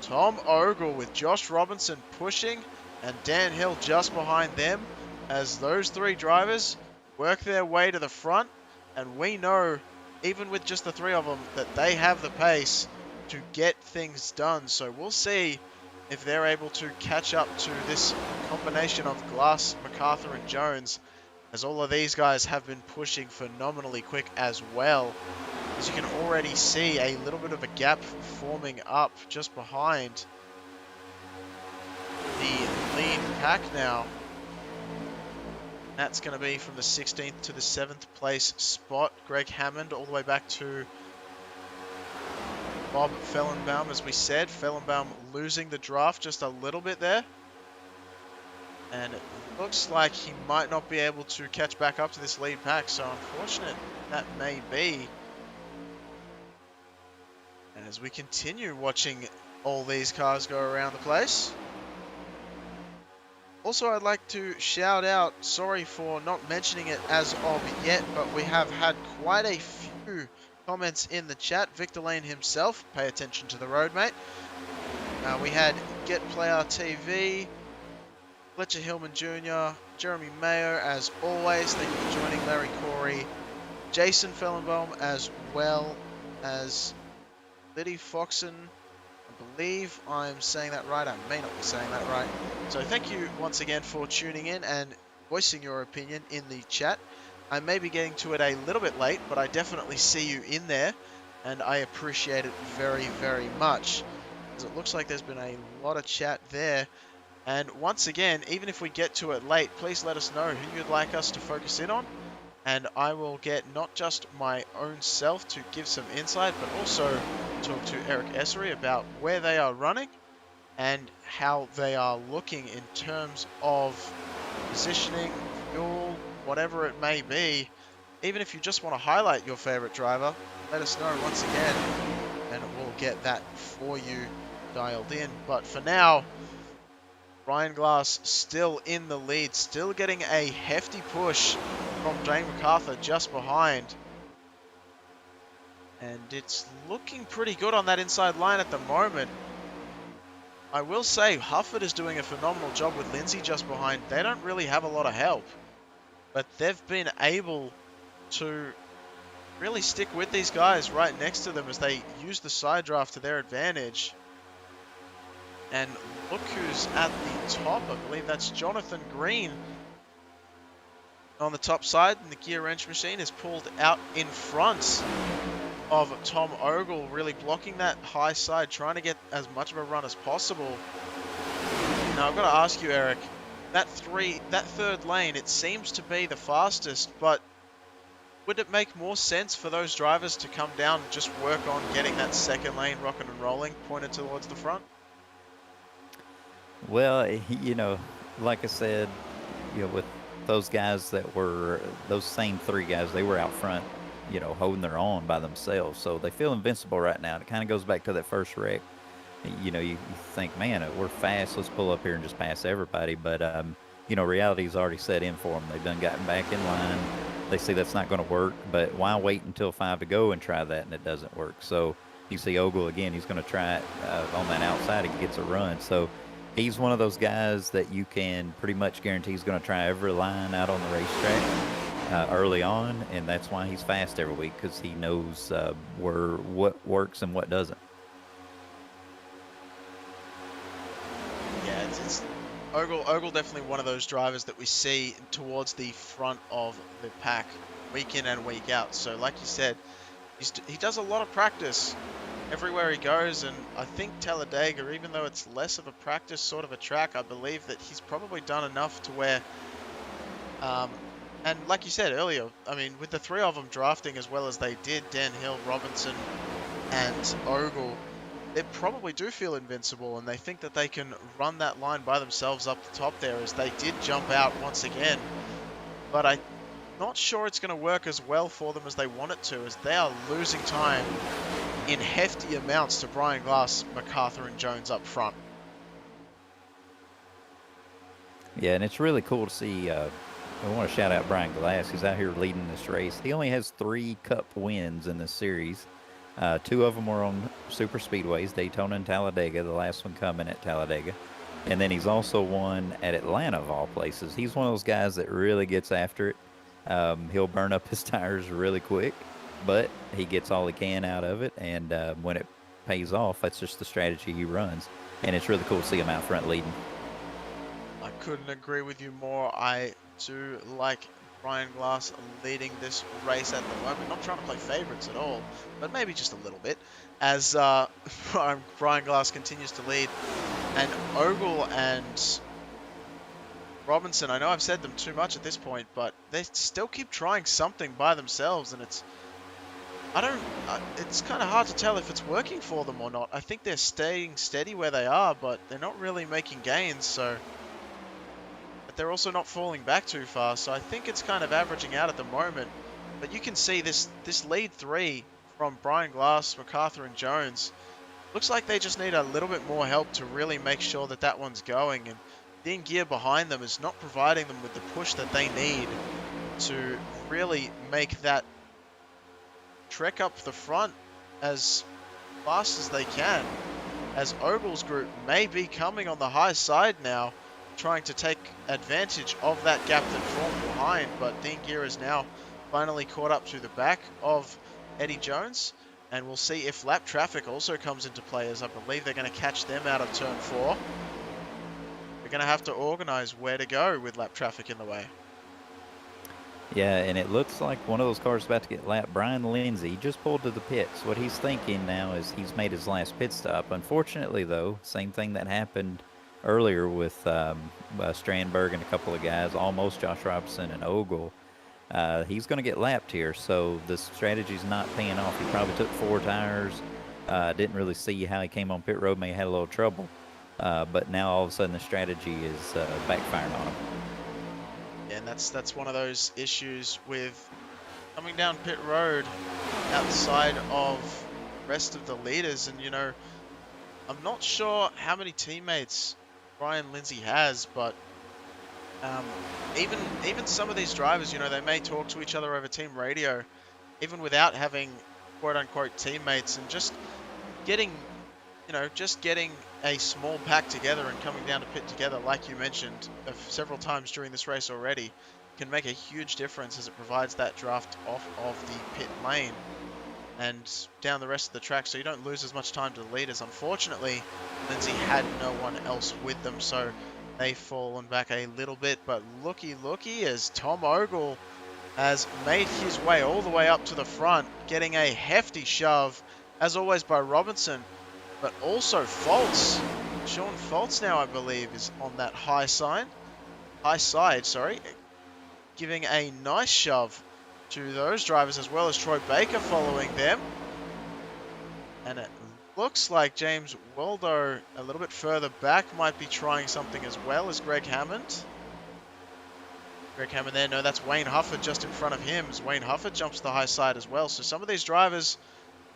Tom Ogle with Josh Robinson pushing, and Dan Hill just behind them, as those three drivers work their way to the front. And we know, even with just the three of them, that they have the pace to get things done. So we'll see if they're able to catch up to this combination of Glass, MacArthur, and Jones, as all of these guys have been pushing phenomenally quick as well. As you can already see, a little bit of a gap forming up just behind the lead pack now. That's going to be from the 16th to the 7th place spot. Greg Hammond all the way back to Bob Fellenbaum, as we said. Fellenbaum losing the draft just a little bit there. And it looks like he might not be able to catch back up to this lead pack, so unfortunate that may be. And as we continue watching all these cars go around the place. Also, I'd like to shout out, sorry for not mentioning it as of yet, but we have had quite a few comments in the chat. Victor Lane himself, pay attention to the road, mate. We had Get Player TV, Fletcher Hillman Jr., Jeremy Mayo, as always. Thank you for joining, Larry Corey, Jason Fellenbaum, as well as Liddy Foxon. I believe I'm saying that right. I may not be saying that right. So thank you once again for tuning in and voicing your opinion in the chat. I may be getting to it a little bit late, but I definitely see you in there, and I appreciate it very, very much, as it looks like there's been a lot of chat there. And once again, even if we get to it late, please let us know who you'd like us to focus in on, and I will get not just my own self to give some insight, but also talk to Eric Essery about where they are running and how they are looking in terms of positioning, fuel, whatever it may be. Even if you just want to highlight your favorite driver, let us know once again, and we'll get that for you dialed in. But for now, Brian Glass still in the lead, still getting a hefty push from Dane MacArthur just behind. And it's looking pretty good on that inside line at the moment. I will say Hufford is doing a phenomenal job with Lindsay just behind. They don't really have a lot of help, but they've been able to really stick with these guys right next to them as they use the side draft to their advantage. And look who's at the top. I believe that's Jonathan Green on the top side, and the gear wrench machine is pulled out in front of Tom Ogle, really blocking that high side, trying to get as much of a run as possible. Now I've got to ask you, Eric, that third lane, it seems to be the fastest, but would it make more sense for those drivers to come down and just work on getting that second lane rocking and rolling, pointed towards the front? Well, you know, like I said, you know, with those guys that were, those same three guys, they were out front, you know, holding their own by themselves. So they feel invincible right now. It kind of goes back to that first wreck. You know, you think, man, we're fast. Let's pull up here and just pass everybody. But, you know, reality's already set in for them. They've done gotten back in line. They see that's not going to work. But why wait until 5 to go and try that and it doesn't work? So you see Ogle again, he's going to try it on that outside. He gets a run. So he's one of those guys that you can pretty much guarantee he's going to try every line out on the racetrack early on, and that's why he's fast every week, because he knows what works and what doesn't. Yeah, it's Ogle definitely one of those drivers that we see towards the front of the pack week in and week out. So like you said, he does a lot of practice everywhere he goes, and I think Talladega, even though it's less of a practice sort of a track, I believe that he's probably done enough to where, and like you said earlier, I mean, with the three of them drafting as well as they did, Dan Hill, Robinson, and Ogle, they probably do feel invincible, and they think that they can run that line by themselves up the top there, as they did jump out once again. But I'm not sure it's going to work as well for them as they want it to, as they are losing time in hefty amounts to Brian Glass, MacArthur, and Jones up front. Yeah, and it's really cool to see. I want to shout out Brian Glass. He's out here leading this race. He only has 3 Cup wins in this series. 2 of them were on super speedways, Daytona and Talladega, the last one coming at Talladega. And then he's also won at Atlanta, of all places. He's one of those guys that really gets after it. He'll burn up his tires really quick, but he gets all he can out of it, and when it pays off, that's just the strategy he runs. And it's really cool to see him out front leading. I couldn't agree with you more. I do like Brian Glass leading this race at the moment. Not trying to play favorites at all, but maybe just a little bit, as Brian Glass continues to lead. And Ogle and Robinson, I know I've said them too much at this point, but they still keep trying something by themselves, and it's kind of hard to tell if it's working for them or not. I think they're staying steady where they are, but they're not really making gains, so. But they're also not falling back too far, so I think it's kind of averaging out at the moment. But you can see this lead 3 from Brian Glass, MacArthur, and Jones. Looks like they just need a little bit more help to really make sure that that one's going, and the gear behind them is not providing them with the push that they need to really make that trek up the front as fast as they can, as Ogle's group may be coming on the high side now, trying to take advantage of that gap that formed behind. But Dean Gear is now finally caught up to the back of Eddie Jones, and we'll see if lap traffic also comes into play, as I believe they're going to catch them out of turn 4. They're going to have to organize where to go with lap traffic in the way. Yeah, and it looks like one of those cars is about to get lapped. Brian Lindsay just pulled to the pits. What he's thinking now is he's made his last pit stop. Unfortunately, though, same thing that happened earlier with Strandberg and a couple of guys, almost Josh Robinson and Ogle. He's going to get lapped here, so the strategy's not paying off. He probably took 4 tires. Didn't really see how he came on pit road. May have had a little trouble. But now all of a sudden the strategy is backfiring on him. And that's one of those issues with coming down pit road outside of the rest of the leaders. And, you know, I'm not sure how many teammates Brian Lindsay has, but even some of these drivers, they may talk to each other over team radio, even without having quote-unquote teammates, and just getting a small pack together and coming down to pit together, like you mentioned several times during this race already, can make a huge difference as it provides that draft off of the pit lane and down the rest of the track, so you don't lose as much time to the leaders. Unfortunately, Lindsay had no one else with them, so they've fallen back a little bit, but looky as Tom Ogle has made his way all the way up to the front, getting a hefty shove, as always, by Robinson, but also Foltz. Sean Foltz now, I believe, is on that high side, giving a nice shove to those drivers, as well as Troy Baker following them. And it looks like James Waldo, a little bit further back, might be trying something as well as Greg Hammond. Greg Hammond there, no, that's Wayne Hufford just in front of him, as Wayne Hufford jumps to the high side as well. So some of these drivers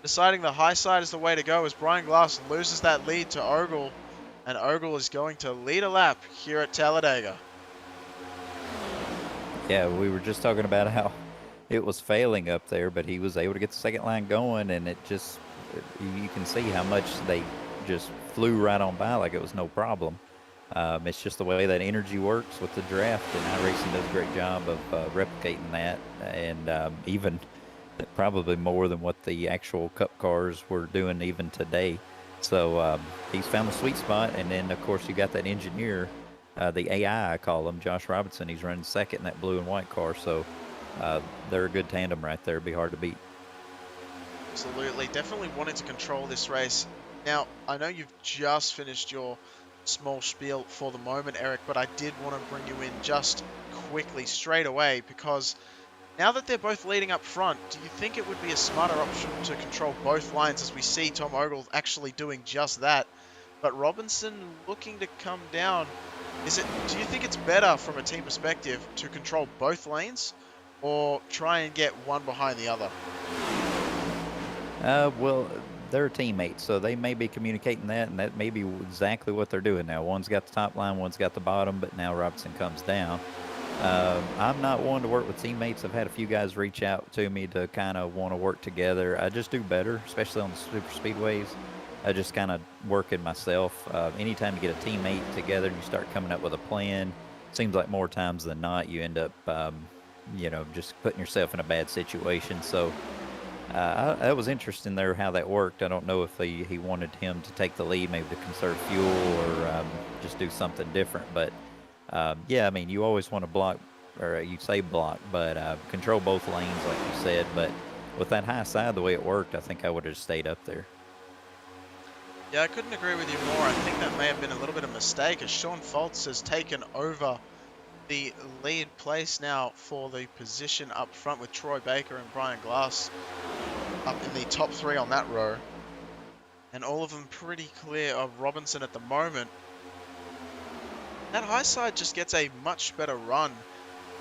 deciding the high side is the way to go, as Brian Glass loses that lead to Ogle, and Ogle is going to lead a lap here at Talladega. Yeah, we were just talking about how it was failing up there, but he was able to get the second line going, and you can see how much they just flew right on by like it was no problem. It's just the way that energy works with the draft, and iRacing does a great job of replicating that, and even probably more than what the actual Cup cars were doing even today. So he's found the sweet spot, and then of course you got that engineer, the AI I call him, Josh Robinson. He's running second in that blue and white car, so they're a good tandem right there. It'd be hard to beat. Absolutely, definitely wanted to control this race. Now, I know you've just finished your small spiel for the moment, Eric, but I did want to bring you in just quickly straight away, because now that they're both leading up front, do you think it would be a smarter option to control both lines, as we see Tom Ogle actually doing just that, but Robinson looking to come down? Do you think it's better from a team perspective to control both lanes, or try and get one behind the other? Well, they're teammates, so they may be communicating that, and that may be exactly what they're doing now. One's got the top line, one's got the bottom, but now Robinson comes down. I'm not one to work with teammates. I've had a few guys reach out to me to kind of want to work together. I just do better, especially on the super speedways. I just kind of work it myself. Anytime you get a teammate together and you start coming up with a plan, it seems like more times than not you end up, just putting yourself in a bad situation. So that was interesting there how that worked. I don't know if he wanted him to take the lead, maybe to conserve fuel, or just do something different. But yeah, I mean, you always want to block, or you say block, but control both lanes, like you said. But with that high side, the way it worked, I think I would have stayed up there. Yeah, I couldn't agree with you more. I think that may have been a little bit of a mistake, as Sean Foltz has taken over the lead place now for the position up front, with Troy Baker and Brian Glass up in the top three on that row, and all of them pretty clear of Robinson at the moment. That high side just gets a much better run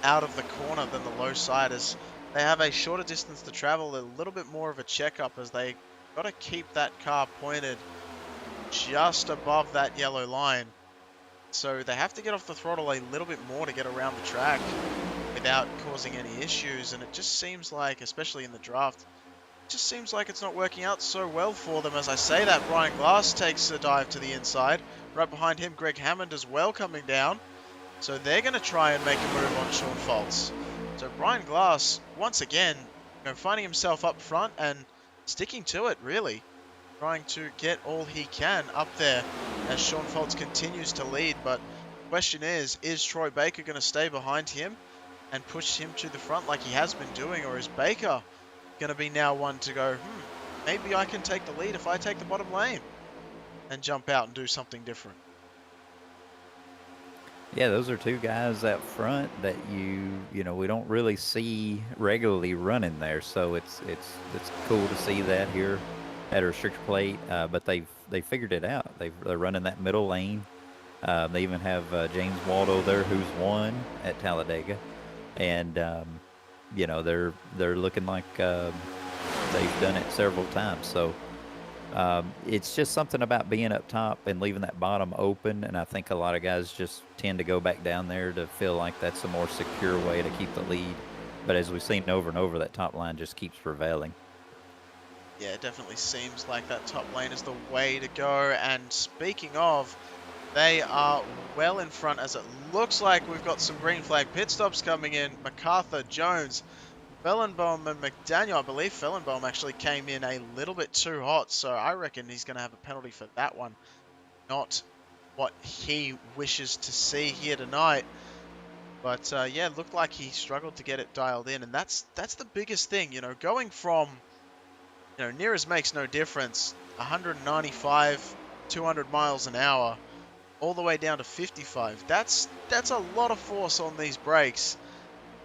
out of the corner than the low side, as they have a shorter distance to travel, a little bit more of a checkup, as they got to keep that car pointed just above that yellow line. So they have to get off the throttle a little bit more to get around the track without causing any issues. And it just seems like, especially in the draft, it just seems like it's not working out so well for them. As I say that, Brian Glass takes a dive to the inside. Right behind him, Greg Hammond as well coming down. So they're going to try and make a move on Sean Foltz. So Brian Glass, once again, finding himself up front and sticking to it, really. Trying to get all he can up there as Sean Foltz continues to lead. But the question is Troy Baker going to stay behind him and push him to the front like he has been doing? Or is Baker going to be now one to go, maybe I can take the lead if I take the bottom lane and jump out and do something different? Yeah, those are two guys out front that we don't really see regularly running there. So it's cool to see that here at a restrictor plate, but they figured it out. They're running that middle lane. They even have James Waldo there, who's won at Talladega, and they're looking like they've done it several times. So It's just something about being up top and leaving that bottom open, and I think a lot of guys just tend to go back down there to feel like that's a more secure way to keep the lead. But as we've seen over and over, that top line just keeps prevailing. Yeah, it definitely seems like that top lane is the way to go. And speaking of, they are well in front, as it looks like we've got some green flag pit stops coming in. MacArthur, Jones, Fellenbaum and McDaniel. I believe Fellenbaum actually came in a little bit too hot, so I reckon he's going to have a penalty for that one. Not what he wishes to see here tonight. But yeah, it looked like he struggled to get it dialed in, and that's the biggest thing, you know, going from, you know, near as makes no difference, 195, 200 miles an hour, all the way down to 55. That's a lot of force on these brakes.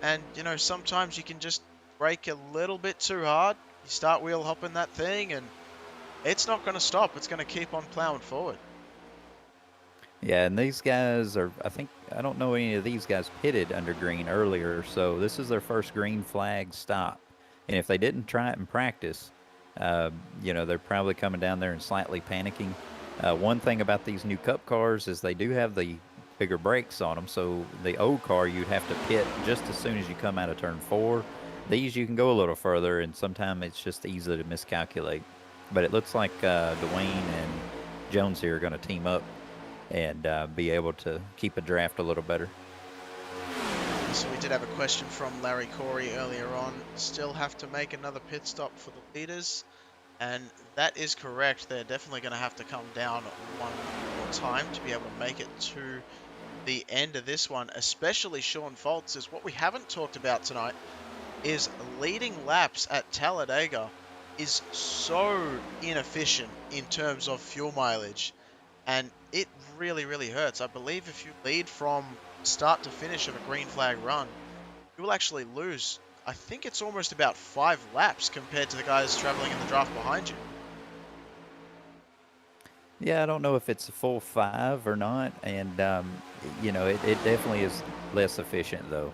And, you know, sometimes you can just brake a little bit too hard. You start wheel hopping that thing, and it's not going to stop. It's going to keep on plowing forward. Yeah, and these guys are, I don't know any of these guys pitted under green earlier, so this is their first green flag stop. And if they didn't try it in practice, you know, they're probably coming down there and slightly panicking. One thing about these new Cup cars is they do have the bigger brakes on them, so the old car you'd have to pit just as soon as you come out of turn 4. These you can go a little further, and sometimes it's just easy to miscalculate. But it looks like Dwayne and Jones here are going to team up and be able to keep a draft a little better. So we did have a question from Larry Corey earlier on. Still have to make another pit stop for the leaders, and that is correct. They're definitely going to have to come down one more time to be able to make it to the end of this one, especially Sean Foltz. Is what we haven't talked about tonight is leading laps at Talladega is so inefficient in terms of fuel mileage, and it really, really hurts. I believe if you lead from start to finish of a green flag run, you will actually lose, I think it's almost about 5 laps compared to the guys traveling in the draft behind you. Yeah, I don't know if it's a full 5 or not, and you know, it definitely is less efficient though.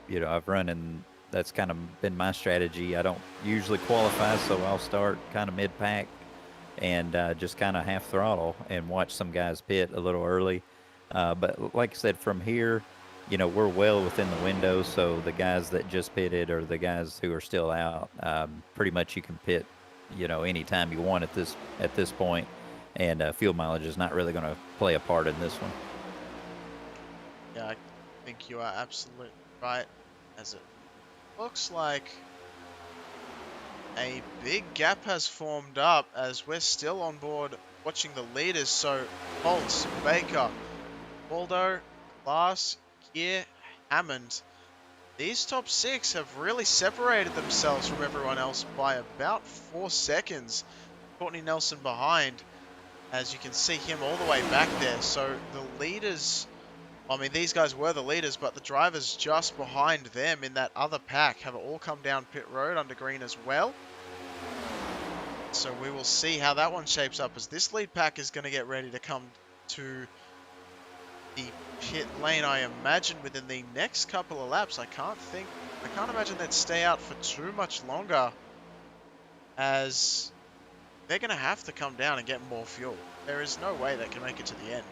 You know, I've run in, that's kind of been my strategy. I don't usually qualify, so I'll start kind of mid-pack and just kind of half throttle and watch some guys pit a little early. But like I said, from here, you know, we're well within the window, so the guys that just pitted or the guys who are still out, pretty much you can pit, you know, anytime you want at this point, and fuel mileage is not really going to play a part in this one. Yeah, I think you are absolutely right, as it looks like a big gap has formed up as we're still on board watching the leaders. So Holtz, Baker, Waldo, Glass, Gear, Hammond. These top 6 have really separated themselves from everyone else by about 4 seconds. Courtney Nelson behind, as you can see him all the way back there. So the leaders, I mean, these guys were the leaders, but the drivers just behind them in that other pack have all come down pit road under green as well. So we will see how that one shapes up, as this lead pack is going to get ready to come to the pit lane, I imagine, within the next couple of laps. I can't imagine they'd stay out for too much longer, as they're going to have to come down and get more fuel. There is no way they can make it to the end.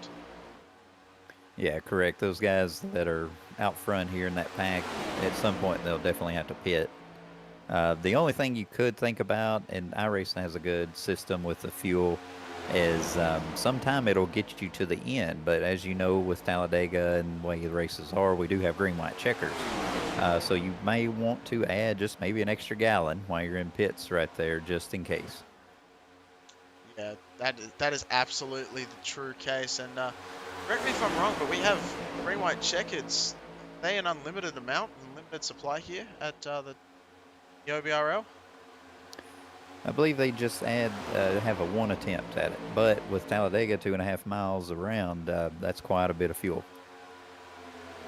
Yeah, correct. Those guys that are out front here in that pack, at some point they'll definitely have to pit. The only thing you could think about, and iRacing has a good system with the fuel, is sometime it'll get you to the end. But as you know, with Talladega and the way the races are, we do have green-white checkers. So you may want to add just maybe an extra gallon while you're in pits right there, just in case. Yeah, that is absolutely the true case. And correct me if I'm wrong, but we have green-white checkers. Are they an unlimited amount, unlimited supply here at the OBRL? I believe they just have a 1 attempt at it, but with Talladega 2.5 miles around, that's quite a bit of fuel.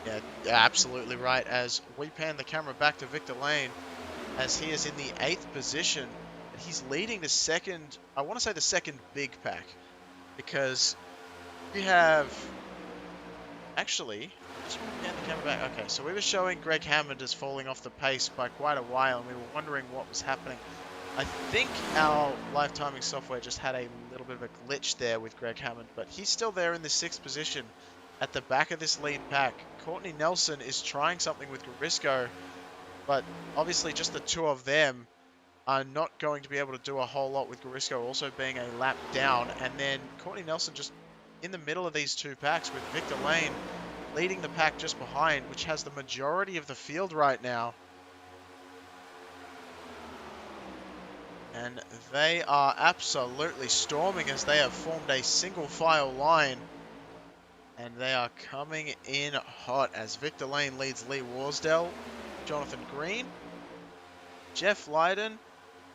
Yeah, absolutely right. As we pan the camera back to Victor Lane, as he is in the 8th position, he's leading the second, I want to say the second big pack, because we have, actually, just want to pan the camera back. Okay, so we were showing Greg Hammond as falling off the pace by quite a while, and we were wondering what was happening. I think our live timing software just had a little bit of a glitch there with Greg Hammond, but he's still there in the 6th position at the back of this lead pack. Courtney Nelson is trying something with Garisco, but obviously just the two of them are not going to be able to do a whole lot with Garisco also being a lap down. And then Courtney Nelson just in the middle of these two packs with Victor Lane leading the pack just behind, which has the majority of the field right now. And they are absolutely storming as they have formed a single file line. And they are coming in hot as Victor Lane leads Lee Warsdell, Jonathan Green, Jeff Lydon,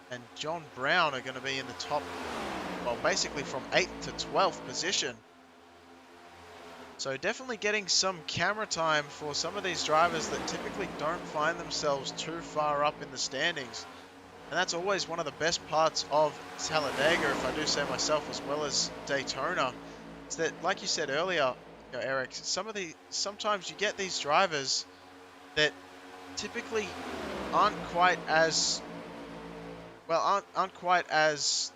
and John Brown are going to be in the top, well, basically from 8th to 12th position. So definitely getting some camera time for some of these drivers that typically don't find themselves too far up in the standings. And that's always one of the best parts of Talladega, if I do say myself, as well as Daytona. Is that, like you said earlier, you know, Eric, sometimes you get these drivers that typically aren't quite as, well, aren't quite as,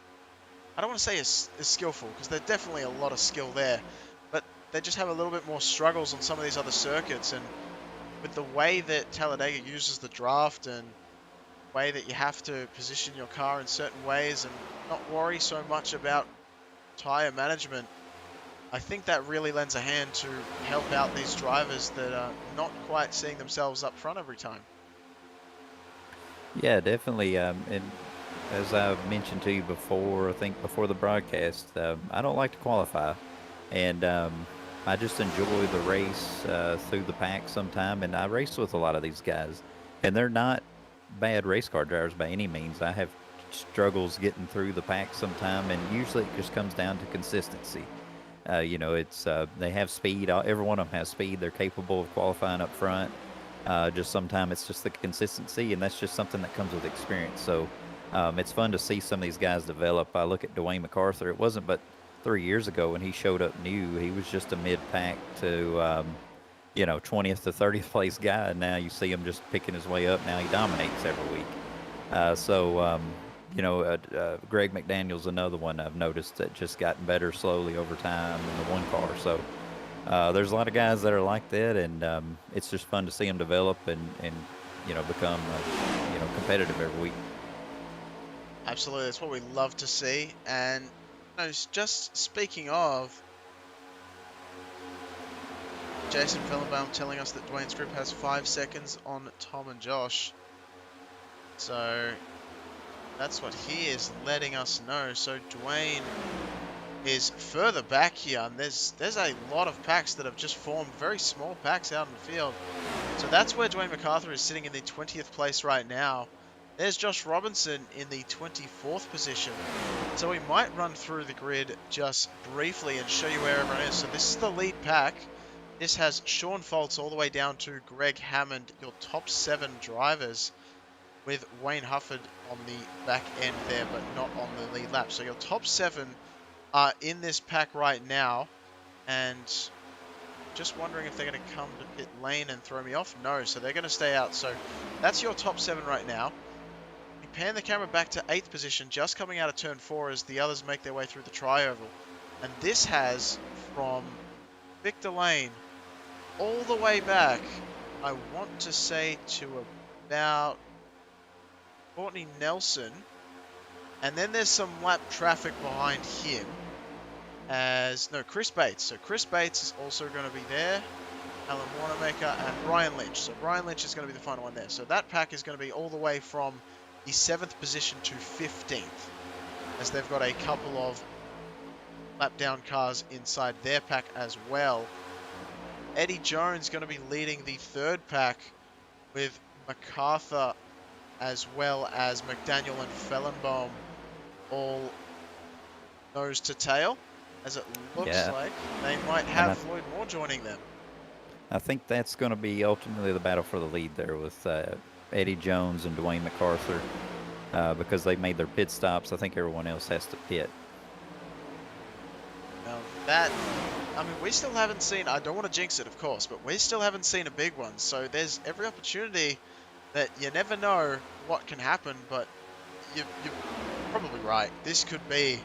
I don't want to say as skillful, because there's definitely a lot of skill there, but they just have a little bit more struggles on some of these other circuits. And with the way that Talladega uses the draft and way that you have to position your car in certain ways and not worry so much about tire management, I think that really lends a hand to help out these drivers that are not quite seeing themselves up front every time. Yeah, definitely. And as I've mentioned to you before, I think before the broadcast, I don't like to qualify, and I just enjoy the race through the pack sometime. And I race with a lot of these guys, and they're not bad race car drivers by any means. I have struggles getting through the pack sometime, and usually it just comes down to consistency. You know, it's they have speed. Every one of them has speed. They're capable of qualifying up front. Just sometimes it's just the consistency, and that's just something that comes with experience. So it's fun to see some of these guys develop. I look at Dwayne MacArthur. It wasn't but 3 years ago when he showed up new. He was just a mid-pack to, you know, 20th to 30th place guy. And now you see him just picking his way up. Now he dominates every week. You know, Greg McDaniel's another one I've noticed that just gotten better slowly over time in the one car. So there's a lot of guys that are like that, and it's just fun to see them develop and you know, become you know, competitive every week. Absolutely, that's what we love to see. And you know, just speaking of, Jason Fellenbaum telling us that Dwayne's group has 5 seconds on Tom and Josh. So that's what he is letting us know. So Dwayne is further back here, and there's a lot of packs that have just formed, very small packs out in the field. So that's where Dwayne MacArthur is sitting in the 20th place right now. There's Josh Robinson in the 24th position. So we might run through the grid just briefly and show you where everyone is. So this is the lead pack. This has Sean Foltz all the way down to Greg Hammond, your top 7 drivers, with Wayne Hufford on the back end there, but not on the lead lap. So your top 7 are in this pack right now, and just wondering if they're going to come to pit lane and throw me off. No, so they're going to stay out. So that's your top 7 right now. We pan the camera back to 8th position, just coming out of turn 4 as the others make their way through the tri-oval. And this has from Victor Lane all the way back, I want to say to about Courtney Nelson, and then there's some lap traffic behind him as, no, Chris Bates. So Chris Bates is also going to be there, Alan Wanamaker, and Brian Lynch. So Brian Lynch is going to be the final one there. So that pack is going to be all the way from the 7th position to 15th, as they've got a couple of lap down cars inside their pack as well. Eddie Jones going to be leading the 3rd pack with MacArthur as well as McDaniel and Fellenbaum all nose to tail, as it looks like they might have Floyd Moore joining them. I think that's going to be ultimately the battle for the lead there with Eddie Jones and Dwayne MacArthur, because they made their pit stops. I think everyone else has to pit. Now that, I mean, we still haven't seen, I don't want to jinx it, of course, but we still haven't seen a big one. So there's every opportunity that you never know what can happen, but you're probably right. This could be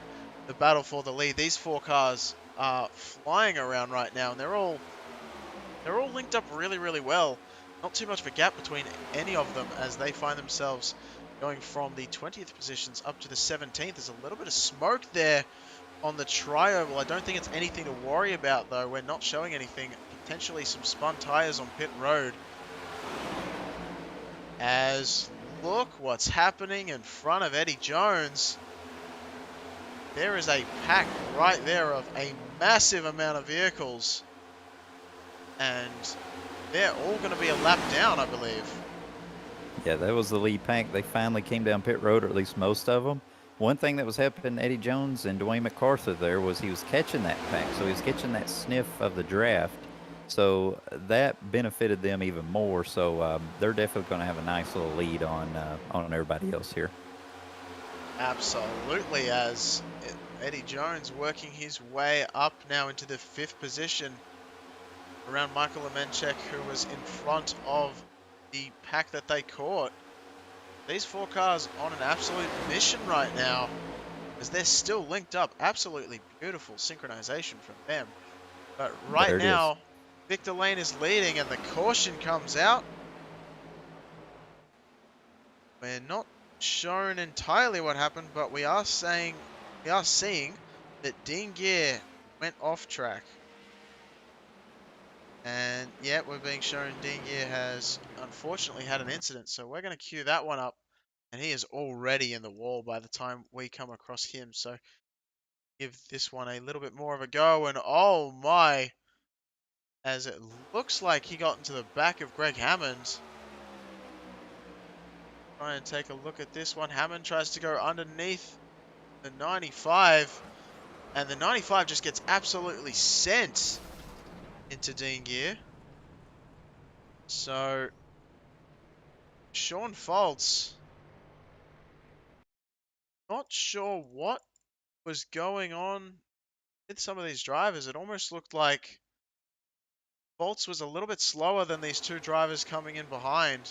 the battle for the lead. These 4 cars are flying around right now, and they're all linked up really, really well. Not too much of a gap between any of them as they find themselves going from the 20th positions up to the 17th. There's a little bit of smoke there on the tri-oval. I don't think it's anything to worry about, though. We're not showing anything. Potentially some spun tires on pit road. As look what's happening in front of Eddie Jones. There is a pack right there of a massive amount of vehicles. And they're all going to be a lap down, I believe. Yeah, that was the lead pack. They finally came down pit road, or at least most of them. One thing that was helping Eddie Jones and Dwayne MacArthur there was he was catching that pack. So he was catching that sniff of the draft. So that benefited them even more. So they're definitely going to have a nice little lead on everybody else here. Absolutely, as Eddie Jones working his way up now into the 5th position around Michael Lemenchek, who was in front of the pack that they caught. These 4 cars on an absolute mission right now as they're still linked up. Absolutely beautiful synchronization from them. But right now, Victor Lane is leading and the caution comes out. We're not shown entirely what happened, but we are seeing that Dean Gear went off track. And yeah, we're being shown Dean Gear has unfortunately had an incident, so we're going to queue that one up. And he is already in the wall by the time we come across him. So give this one a little bit more of a go. And oh my, as it looks like he got into the back of Greg Hammond. Try and take a look at this one. Hammond tries to go underneath the 95. And the 95 just gets absolutely sent into Dean Gear. So Sean Foltz, not sure what was going on with some of these drivers. It almost looked like Foltz was a little bit slower than these 2 drivers coming in behind.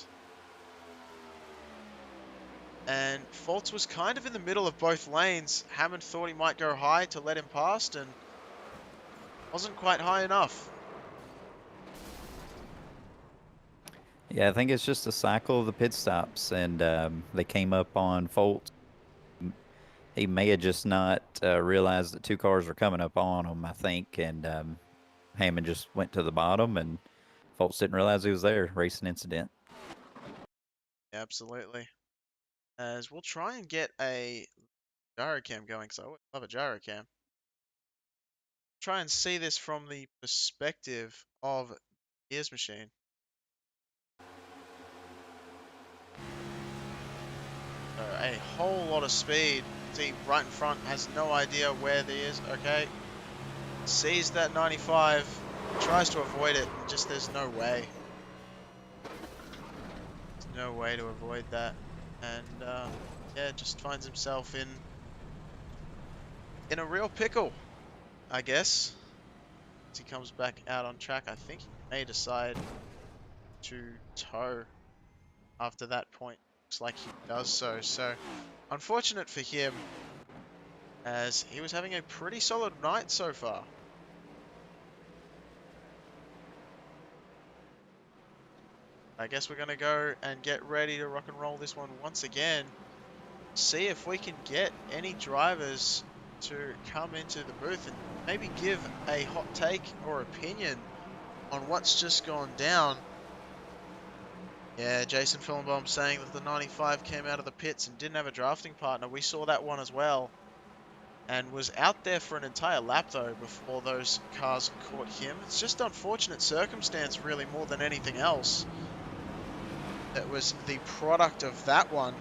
And Foltz was kind of in the middle of both lanes. Hammond thought he might go high to let him past and wasn't quite high enough. Yeah, I think it's just a cycle of the pit stops, and they came up on Foltz. He may have just not realized that 2 cars were coming up on him, I think, and Hammond just went to the bottom, and Foltz didn't realize he was there. Racing incident. Absolutely. As we'll try and get a gyrocam going, because I would love a gyrocam. Try and see this from the perspective of Gears Machine. So a whole lot of speed. See right in front, has no idea where he is. Okay. Sees that 95, tries to avoid it, and just there's no way. There's no way to avoid that. And yeah, just finds himself in a real pickle, I guess. As he comes back out on track, I think he may decide to tow after that point. Looks like he does so. So, unfortunate for him, as he was having a pretty solid night so far. I guess we're going to go and get ready to rock and roll this one once again. See if we can get any drivers to come into the booth and maybe give a hot take or opinion on what's just gone down. Yeah, Jason Fillenbaum saying that the 95 came out of the pits and didn't have a drafting partner. We saw that one as well. And was out there for an entire lap though before those cars caught him. It's just unfortunate circumstance really more than anything else. That was the product of that one.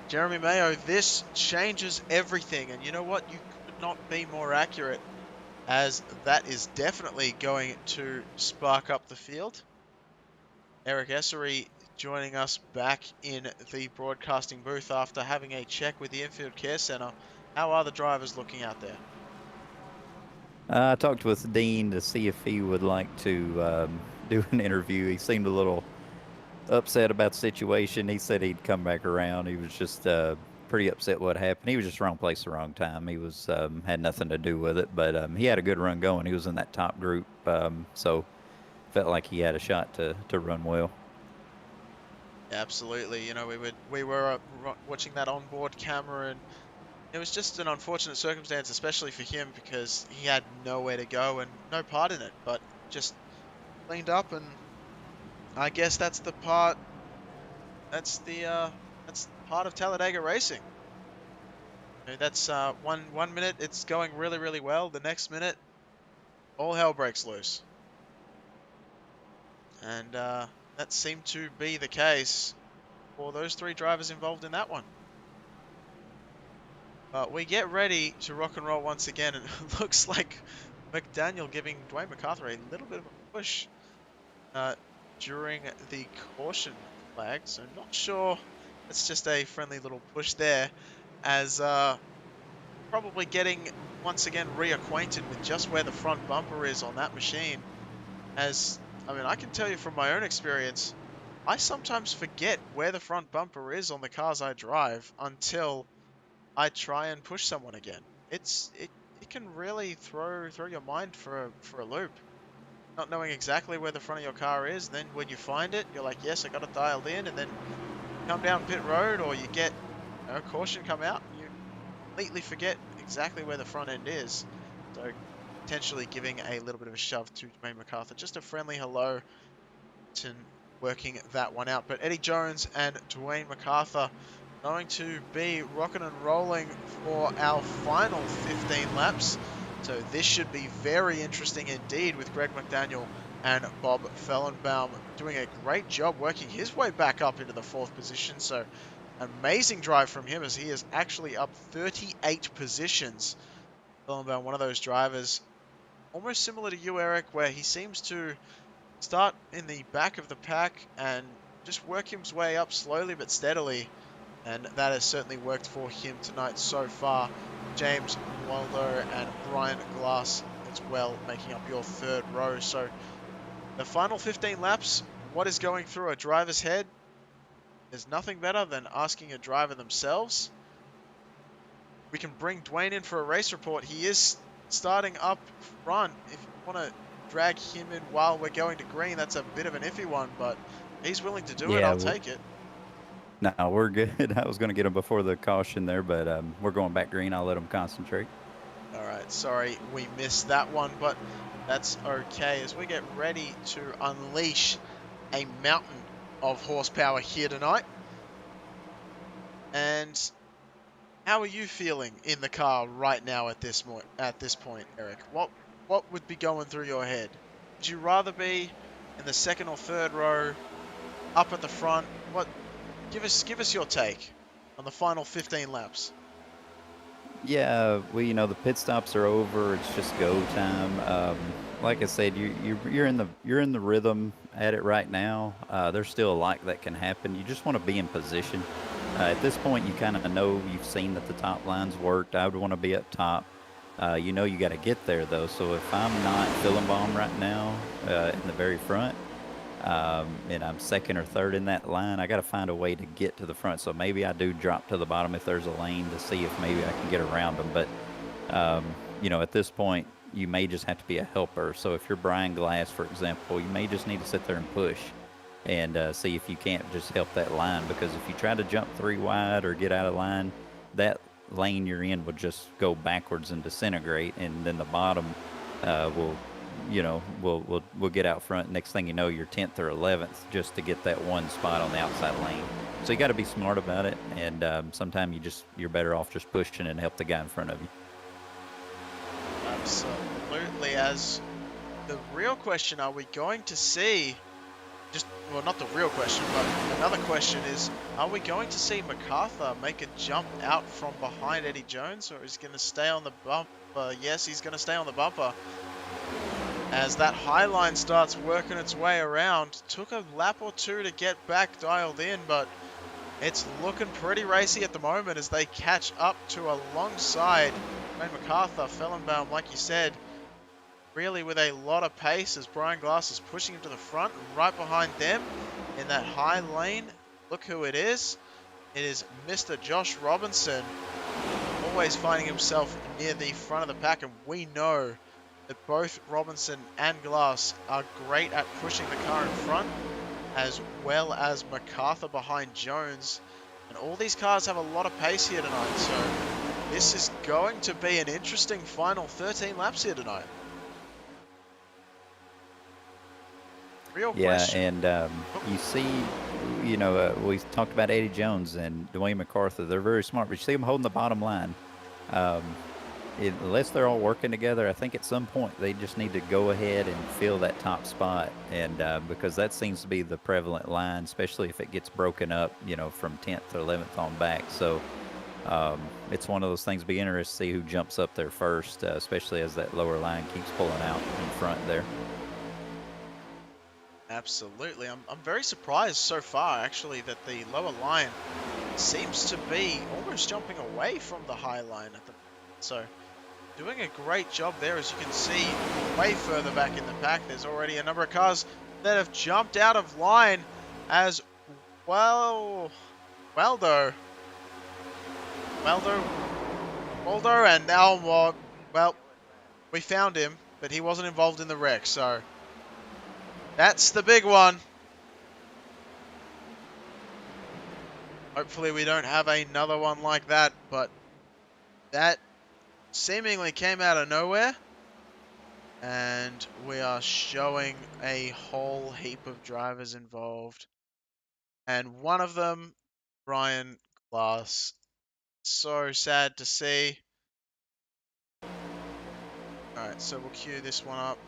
Jeremy Mayo, this changes everything. And you know what? You could not be more accurate, as that is definitely going to spark up the field. Eric Essery joining us back in the broadcasting booth after having a check with the Infield Care Centre. How are the drivers looking out there? I talked with Dean to see if he would like to do an interview. He seemed a little upset about the situation. He said he'd come back around. He was just pretty upset what happened. He was just wrong place, the wrong time. He was had nothing to do with it, but he had a good run going. He was in that top group, so felt like he had a shot to run well. Absolutely. You know, we were watching that onboard camera, and it was just an unfortunate circumstance, especially for him, because he had nowhere to go and no part in it, but just cleaned up. And I guess that's the part. That's part of Talladega racing. You know, that's one minute it's going really, really well. The next minute, all hell breaks loose. And that seemed to be the case for those 3 drivers involved in that one. But we get ready to rock and roll once again, and it looks like McDaniel giving Dwayne MacArthur a little bit of a push during the caution flag. So not sure. It's just a friendly little push there, as probably getting once again reacquainted with just where the front bumper is on that machine. As I mean, I can tell you from my own experience, I sometimes forget where the front bumper is on the cars I drive until I try and push someone again. It can really throw your mind for a loop. Not knowing exactly where the front of your car is, then when you find it, you're like, yes, I got it dialed in, and then come down pit road, or you get caution come out, and you completely forget exactly where the front end is. So potentially giving a little bit of a shove to Dwayne MacArthur. Just a friendly hello to working that one out. But Eddie Jones and Dwayne MacArthur going to be rocking and rolling for our final 15 laps. So this should be very interesting indeed, with Greg McDaniel and Bob Fellenbaum doing a great job working his way back up into the 4th position. So amazing drive from him, as he is actually up 38 positions. Fellenbaum, one of those drivers almost similar to you, Eric, where he seems to start in the back of the pack and just work his way up slowly but steadily. And that has certainly worked for him tonight so far. James Waldo and Brian Glass as well, making up your 3rd row. So the final 15 laps, what is going through a driver's head? There's nothing better than asking a driver themselves. We can bring Dwayne in for a race report. He is starting up front. If you want to drag him in while we're going to green, that's a bit of an iffy one, but he's willing to do it. I'll take it. No, we're good. I was going to get him before the caution there, but we're going back green. I'll let him concentrate. All right, sorry we missed that one, but that's okay, as we get ready to unleash a mountain of horsepower here tonight. And how are you feeling in the car right now at this point, Eric? What would be going through your head? Would you rather be in the 2nd or 3rd row, up at the front? Give us your take on the final 15 laps. Yeah, the pit stops are over. It's just go time. Like I said, you're in the rhythm at it right now. There's still a lot that can happen. You just want to be in position. At this point, you kind of know, you've seen that the top lines worked. I would want to be up top. You got to get there though. So if I'm not Fellenbaum right now in the very front, and I'm 2nd or 3rd in that line, I got to find a way to get to the front. So maybe I do drop to the bottom if there's a lane, to see if maybe I can get around them. But at this point, you may just have to be a helper. So if you're Brian Glass, for example, you may just need to sit there and push and see if you can't just help that line, because if you try to jump 3 wide or get out of line, that lane you're in will just go backwards and disintegrate, and then the bottom will get out front. Next thing you know, you're 10th or 11th just to get that one spot on the outside lane. So you got to be smart about it, and sometimes you're better off just pushing and help the guy in front of you. Absolutely. As the real question, are we going to see not the real question, but another question is, are we going to see MacArthur make a jump out from behind Eddie Jones, or is he going to stay on the bumper? Yes, he's going to stay on the bumper. As that high line starts working its way around. Took a lap or 2 to get back dialed in, but it's looking pretty racy at the moment as they catch up to alongside Dwayne MacArthur. Fellenbaum, like you said, really with a lot of pace as Brian Glass is pushing him to the front. And right behind them in that high lane, look who it is. It is Mr. Josh Robinson, always finding himself near the front of the pack, and we know that both Robinson and Glass are great at pushing the car in front, as well as MacArthur behind Jones. And all these cars have a lot of pace here tonight, so this is going to be an interesting final 13 laps here tonight. Real Yeah, question. and you see, we talked about Eddie Jones and Dwayne MacArthur. They're very smart, but you see them holding the bottom line. Um, unless they're all working together, I think at some point they just need to go ahead and fill that top spot, and because that seems to be the prevalent line, especially if it gets broken up, from 10th or 11th on back. So it's one of those things. Be interested to see who jumps up there first, especially as that lower line keeps pulling out in front there. Absolutely. I'm very surprised so far, actually, that the lower line seems to be almost jumping away from the high line at the moment. So, doing a great job there, as you can see, way further back in the pack. There's already a number of cars that have jumped out of line as well. Waldo, and now, well, we found him, but he wasn't involved in the wreck, so that's the big one. Hopefully we don't have another one like that, but that seemingly came out of nowhere. And we are showing a whole heap of drivers involved. And one of them, Brian Glass. So sad to see. Alright, so we'll queue this one up.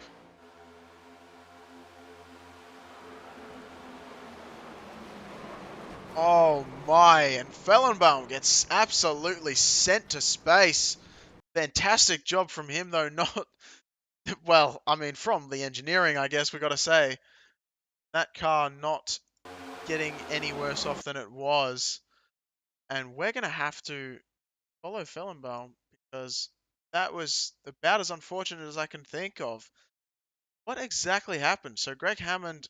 Oh my, and Fellenbaum gets absolutely sent to space. Fantastic job from him though, not, well, I mean from the engineering I guess we got to say. That car not getting any worse off than it was. And we're going to have to follow Fellenbaum because that was about as unfortunate as I can think of. What exactly happened? So Greg Hammond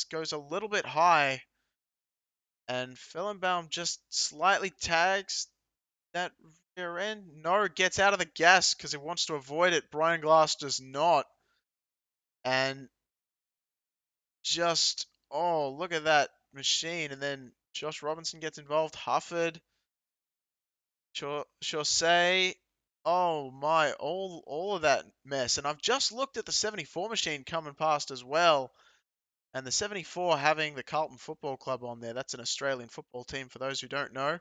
goes a little bit high, and Fellenbaum just slightly tags that rear end. No, gets out of the gas because he wants to avoid it. Brian Glass does not. And just, oh, look at that machine. And then Josh Robinson gets involved. Hufford. Chaussee. Oh my, all of that mess. And I've just looked at the 74 machine coming past as well. And the 74 having the Carlton Football Club on there. That's an Australian football team for those who don't know.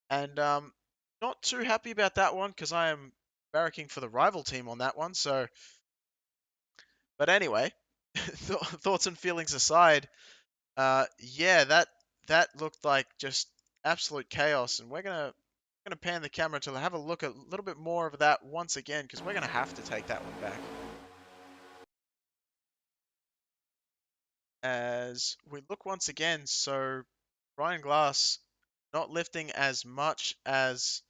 And not too happy about that one because I am barracking for the rival team on that one. So, but anyway, thoughts and feelings aside, yeah, that looked like just absolute chaos. And we're gonna pan the camera to have a look at a little bit more of that once again because we're gonna have to take that one back. As we look once again, so Brian Glass not lifting as much as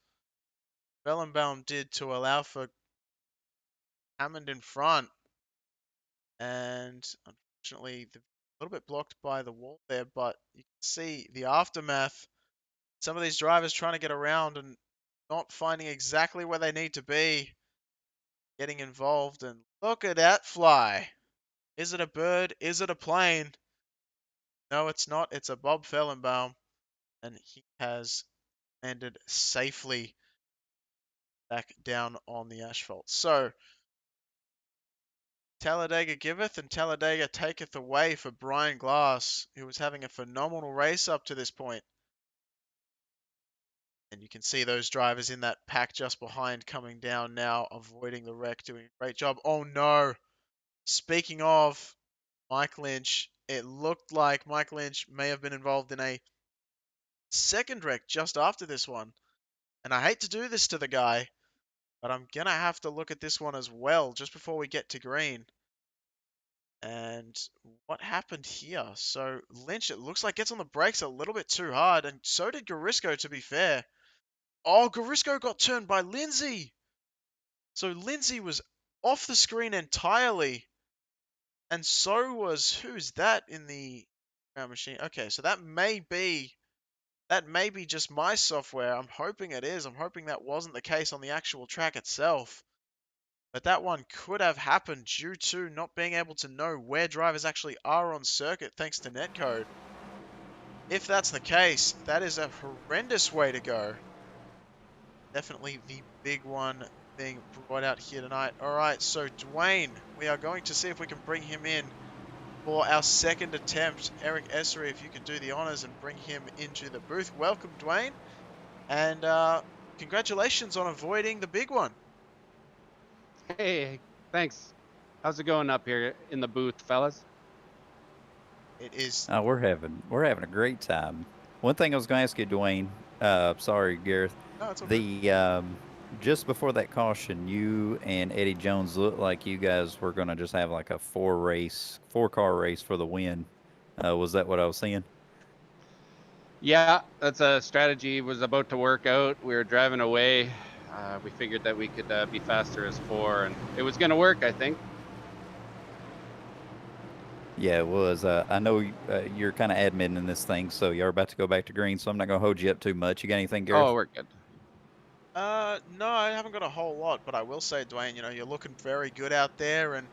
Fellenbaum did to allow for Hammond in front. And unfortunately, a little bit blocked by the wall there, but you can see the aftermath. Some of these drivers trying to get around and not finding exactly where they need to be, getting involved. And look at that fly. Is it a bird? Is it a plane? No, it's not. It's a Bob Fellenbaum. And he has landed safely back down on the asphalt. So, Talladega giveth and Talladega taketh away for Brian Glass, who was having a phenomenal race up to this point. And you can see those drivers in that pack just behind coming down now, avoiding the wreck, doing a great job. Oh no! Speaking of Mike Lynch, it looked like Mike Lynch may have been involved in a second wreck just after this one. And I hate to do this to the guy, but I'm going to have to look at this one as well just before we get to green. And what happened here? So Lynch, it looks like, gets on the brakes a little bit too hard, and so did Garisco, to be fair. Oh, Garisco got turned by Lindsay. So Lindsay was off the screen entirely. And so was, who's that in the ground machine? Okay, so that may be just my software. I'm hoping it is. I'm hoping that wasn't the case on the actual track itself. But that one could have happened due to not being able to know where drivers actually are on circuit thanks to netcode. If that's the case, that is a horrendous way to go. Definitely the big one being brought out here tonight. All right, so Dwayne, we are going to see if we can bring him in for our second attempt. Eric Essery, if you can do the honors and bring him into the booth. Welcome, Dwayne. And congratulations on avoiding the big one. Hey, thanks. How's it going up here in the booth, fellas? It is. We're having a great time. One thing I was going to ask you, Dwayne. Sorry, Gareth. No, it's all good. The just before that caution, you and Eddie Jones looked like you guys were going to just have like a four-car race for the win. Was that what I was seeing? Yeah, that's a strategy was about to work out. We were driving away. We figured that we could be faster as 4, and it was going to work, I think. Yeah, it was. I know you're kind of admin in this thing, so you're about to go back to green, so I'm not going to hold you up too much. You got anything, Gareth? Oh, we're good. No, I haven't got a whole lot, but I will say, Dwayne, you're looking very good out there, and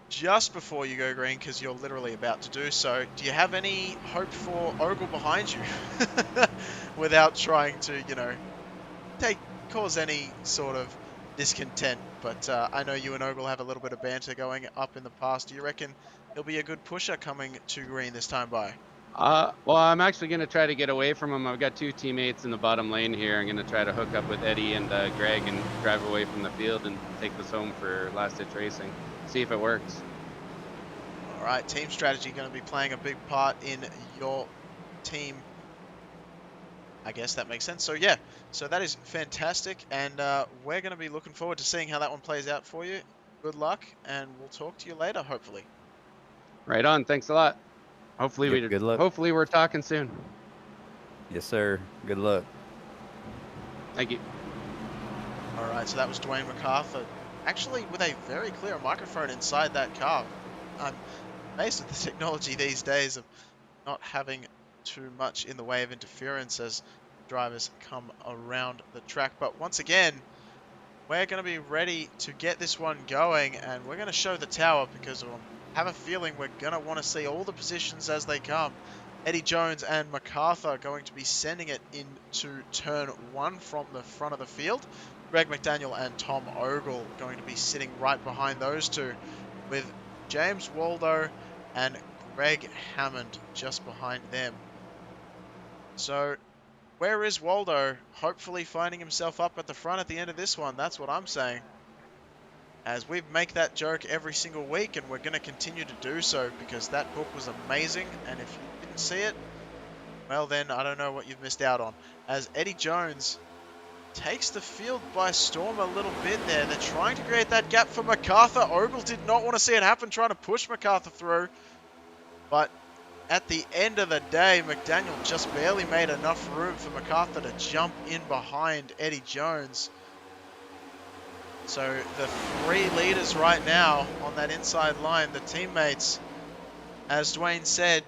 just before you go green, because you're literally about to do so, do you have any hope for Ogle behind you? Without trying to, cause any sort of discontent, but I know you and Ogle have a little bit of banter going up in the past. Do you reckon he'll be a good pusher coming to green this time by? Well, I'm actually going to try to get away from him. I've got 2 teammates in the bottom lane here. I'm going to try to hook up with Eddie and Greg and drive away from the field and take this home for last-ditch racing. See if it works. All right, team strategy going to be playing a big part in your team. I guess that makes sense. So yeah, so that is fantastic, and we're going to be looking forward to seeing how that one plays out for you. Good luck, and we'll talk to you later, hopefully. Right on. Thanks a lot. Hopefully, Yep, good luck. Hopefully we're talking soon. Yes, sir. Good luck. Thank you. All right, so that was Dwayne MacArthur, actually with a very clear microphone inside that car. I'm amazed at the technology these days of not having too much in the way of interference as drivers come around the track. But once again, we're going to be ready to get this one going, and we're going to show the tower because I have a feeling we're going to want to see all the positions as they come. Eddie Jones and MacArthur are going to be sending it into turn 1 from the front of the field. Greg McDaniel and Tom Ogle going to be sitting right behind those two, with James Waldo and Greg Hammond just behind them. So where is Waldo? Hopefully finding himself up at the front at the end of this one. That's what I'm saying. As we make that joke every single week, and we're going to continue to do so because that book was amazing, and if you didn't see it, well then I don't know what you've missed out on. As Eddie Jones takes the field by storm a little bit there. They're trying to create that gap for MacArthur. Ogle did not want to see it happen, trying to push MacArthur through. But at the end of the day, McDaniel just barely made enough room for MacArthur to jump in behind Eddie Jones. So the 3 leaders right now on that inside line, the teammates, as Dwayne said,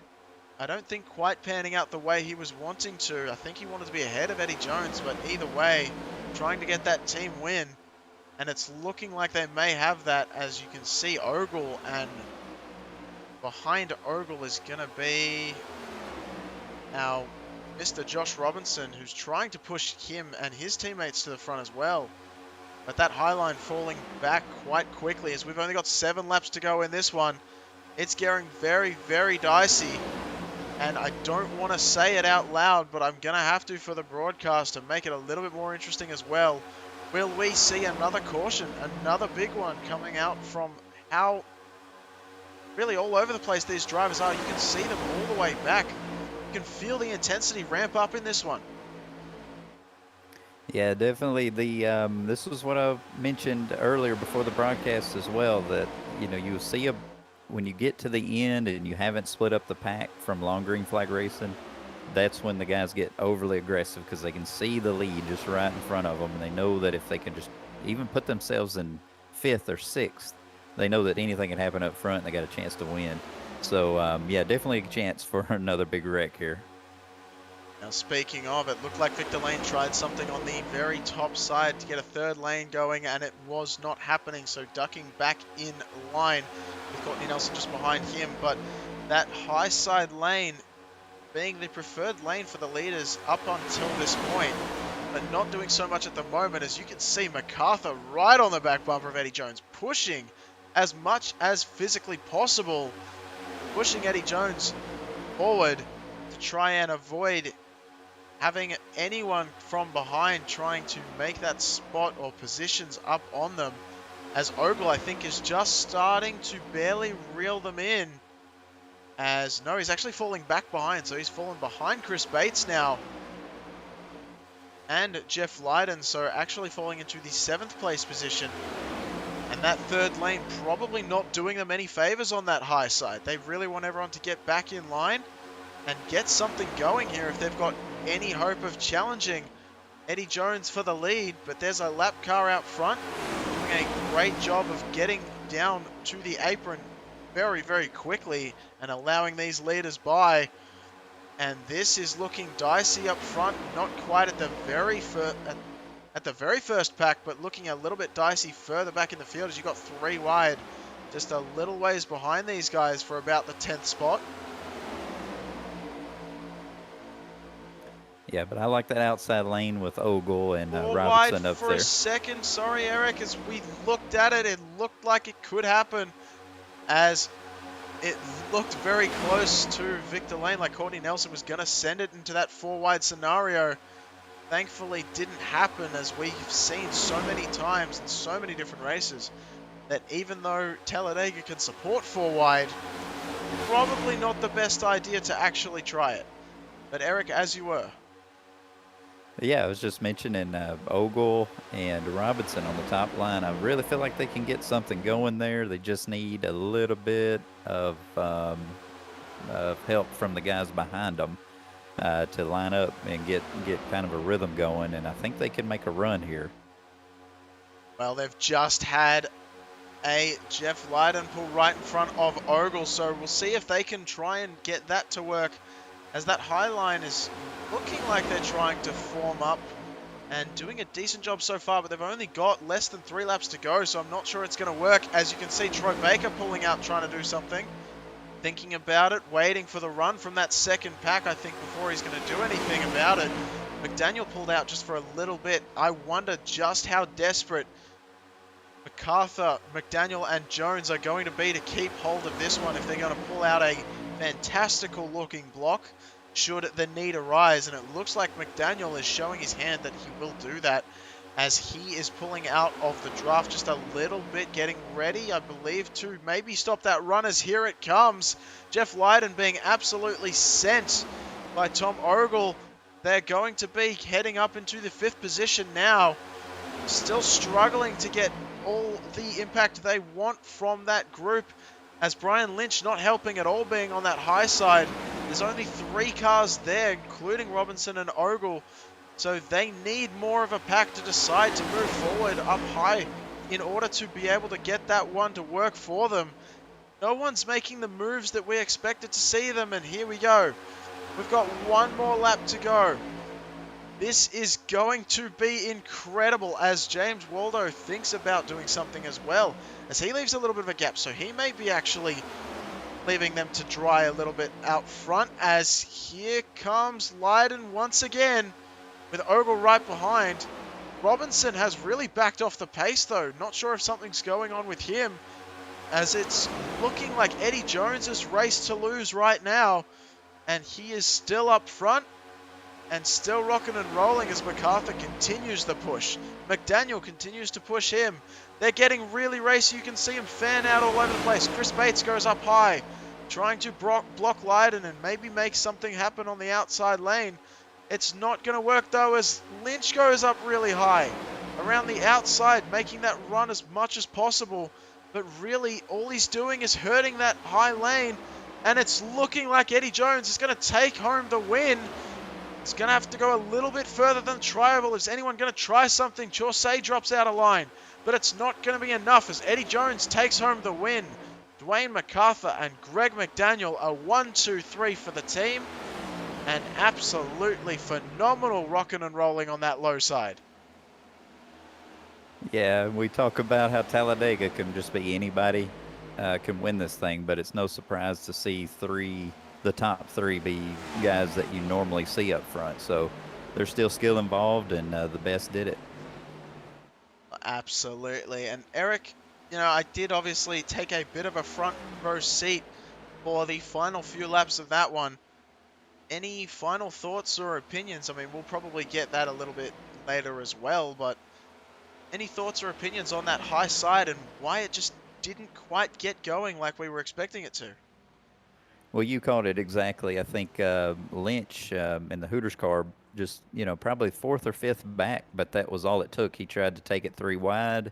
I don't think quite panning out the way he was wanting to. I think he wanted to be ahead of Eddie Jones, but either way, trying to get that team win. And it's looking like they may have that, as you can see Ogle, and behind Ogle is going to be our Mr. Josh Robinson, who's trying to push him and his teammates to the front as well. But that high line falling back quite quickly, as we've only got 7 laps to go in this one. It's getting very, very dicey. And I don't want to say it out loud, but I'm going to have to for the broadcast to make it a little bit more interesting as well. Will we see another caution, another big one coming out from how really all over the place these drivers are? You can see them all the way back. You can feel the intensity ramp up in this one. Yeah, definitely. This was what I mentioned earlier before the broadcast as well, that you see when you get to the end and you haven't split up the pack from long green flag racing, that's when the guys get overly aggressive because they can see the lead just right in front of them, and they know that if they can just even put themselves in 5th or 6th, they know that anything can happen up front and they got a chance to win. So, yeah, definitely a chance for another big wreck here. Now, speaking of, it looked like Victor Lane tried something on the very top side to get a third lane going, and it was not happening. So ducking back in line with Courtney Nelson just behind him. But that high side lane being the preferred lane for the leaders up until this point, but not doing so much at the moment. As you can see, MacArthur right on the back bumper of Eddie Jones, pushing as much as physically possible, pushing Eddie Jones forward to try and avoid having anyone from behind trying to make that spot or positions up on them, as Ogle, I think, is just starting to barely reel them in. As, no, he's actually falling back behind, so he's fallen behind Chris Bates now. And Jeff Lydon, so actually falling into the 7th place position. And that third lane probably not doing them any favors on that high side. They really want everyone to get back in line and get something going here if they've got any hope of challenging Eddie Jones for the lead. But there's a lap car out front doing a great job of getting down to the apron very, very quickly and allowing these leaders by. And this is looking dicey up front, not quite at the very first pack, but looking a little bit dicey further back in the field as you got 3 wide, just a little ways behind these guys for about the 10th spot. Yeah, but I like that outside lane with Ogle and 4 Robinson wide up for there. a second. Sorry, Eric, as we looked at it, it looked like it could happen, as it looked very close to Victor Lane, like Courtney Nelson was going to send it into that 4 wide scenario. Thankfully didn't happen, as we've seen so many times in so many different races that even though Talladega can support 4 wide, probably not the best idea to actually try it. But Eric, as you were. Yeah, I was just mentioning Ogle and Robinson on the top line. I really feel like they can get something going there. They just need a little bit of help from the guys behind them to line up and get kind of a rhythm going, and I think they can make a run here. Well, they've just had a Jeff Lydon pull right in front of Ogle, so we'll see if they can try and get that to work, as that high line is looking like they're trying to form up and doing a decent job so far, but they've only got less than 3 laps to go, so I'm not sure it's going to work. As you can see, Troy Baker pulling out, trying to do something, thinking about it, waiting for the run from that second pack, I think, before he's going to do anything about it. McDaniel pulled out just for a little bit. I wonder just how desperate MacArthur, McDaniel, and Jones are going to be to keep hold of this one if they're going to pull out a fantastical looking block should the need arise. And it looks like McDaniel is showing his hand that he will do that, as he is pulling out of the draft just a little bit, getting ready, I believe, to maybe stop that run. As here it comes. Jeff Lydon being absolutely sent by Tom Ogle. They're going to be heading up into the 5th position now. Still struggling to get all the impact they want from that group, as Brian Lynch not helping at all, being on that high side. There's only 3 cars there, including Robinson and Ogle, so they need more of a pack to decide to move forward up high in order to be able to get that one to work for them. No one's making the moves that we expected to see them, and here we go. We've got 1 more lap to go. This is going to be incredible, as James Waldo thinks about doing something as well, as he leaves a little bit of a gap, so he may be actually leaving them to dry a little bit out front, as here comes Lydon once again with Ogle right behind. Robinson has really backed off the pace though. Not sure if something's going on with him, as it's looking like Eddie Jones's race to lose right now, and he is still up front and still rocking and rolling as MacArthur continues the push. McDaniel continues to push him. They're getting really racy. You can see him fan out all over the place. Chris Bates goes up high, trying to block Lydon and maybe make something happen on the outside lane. It's not going to work though, as Lynch goes up really high around the outside, making that run as much as possible. But really, all he's doing is hurting that high lane, and it's looking like Eddie Jones is going to take home the win. It's going to have to go a little bit further than trioval. Is anyone going to try something? Chaussee drops out of line, but it's not going to be enough as Eddie Jones takes home the win. Dwayne MacArthur and Greg McDaniel are 1-2-3 for the team, and absolutely phenomenal rocking and rolling on that low side. Yeah, we talk about how Talladega can just be anybody can win this thing, but it's no surprise to see the top three be guys that you normally see up front. So there's still skill involved, and the best did it. Absolutely. And Eric, I did obviously take a bit of a front row seat for the final few laps of that one. Any final thoughts or opinions? I mean, we'll probably get that a little bit later as well, but any thoughts or opinions on that high side and why it just didn't quite get going like we were expecting it to? Well, you called it exactly. I think Lynch in the Hooters car just, probably fourth or fifth back, but that was all it took. He tried to take it three wide.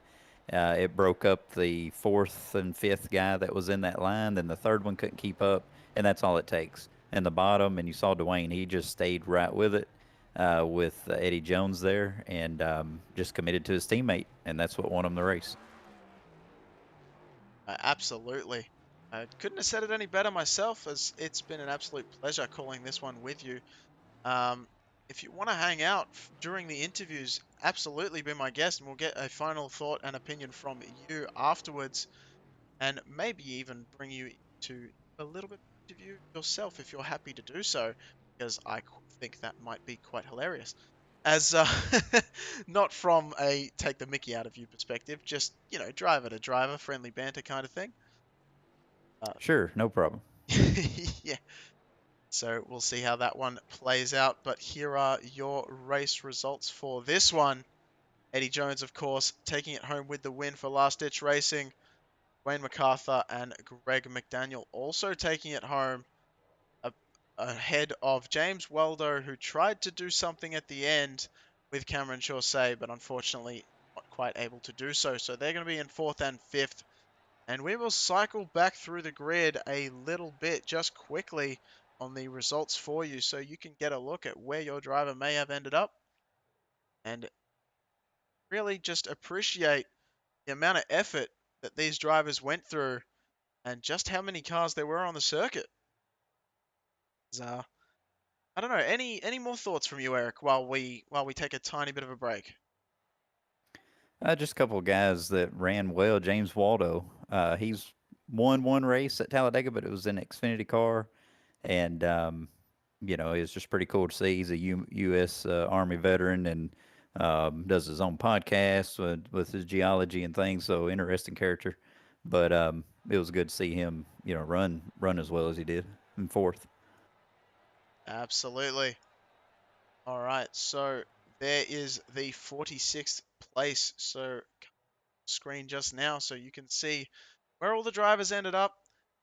It broke up the fourth and fifth guy that was in that line. Then the third one couldn't keep up, and that's all it takes. And the bottom, and you saw Dwayne, he just stayed right with it with Eddie Jones there and just committed to his teammate, and that's what won him the race. Absolutely. I couldn't have said it any better myself, as it's been an absolute pleasure calling this one with you. If you want to hang out during the interviews, absolutely be my guest, and we'll get a final thought and opinion from you afterwards, and maybe even bring you to a little bit of interview yourself if you're happy to do so, because I think that might be quite hilarious. As not from a take the mickey out of you perspective, just driver to driver, friendly banter kind of thing. Sure, no problem. Yeah. So we'll see how that one plays out. But here are your race results for this one. Eddie Jones, of course, taking it home with the win for Last Ditch Racing. Wayne MacArthur and Greg McDaniel also taking it home ahead of James Waldo, who tried to do something at the end with Cameron Chaussee, but unfortunately not quite able to do so. So they're going to be in fourth and fifth. And we will cycle back through the grid a little bit just quickly on the results for you so you can get a look at where your driver may have ended up and really just appreciate the amount of effort that these drivers went through and just how many cars there were on the circuit. I don't know, any more thoughts from you, Eric, while we take a tiny bit of a break? Just a couple of guys that ran well. James Waldo, he's won one race at Talladega, but it was an Xfinity car, and it was just pretty cool to see. He's a U.S. Army veteran and does his own podcast with his geology and things. So interesting character, but it was good to see him, run as well as he did in fourth. Absolutely. All right, so there is the 46th place. So screen just now so you can see where all the drivers ended up,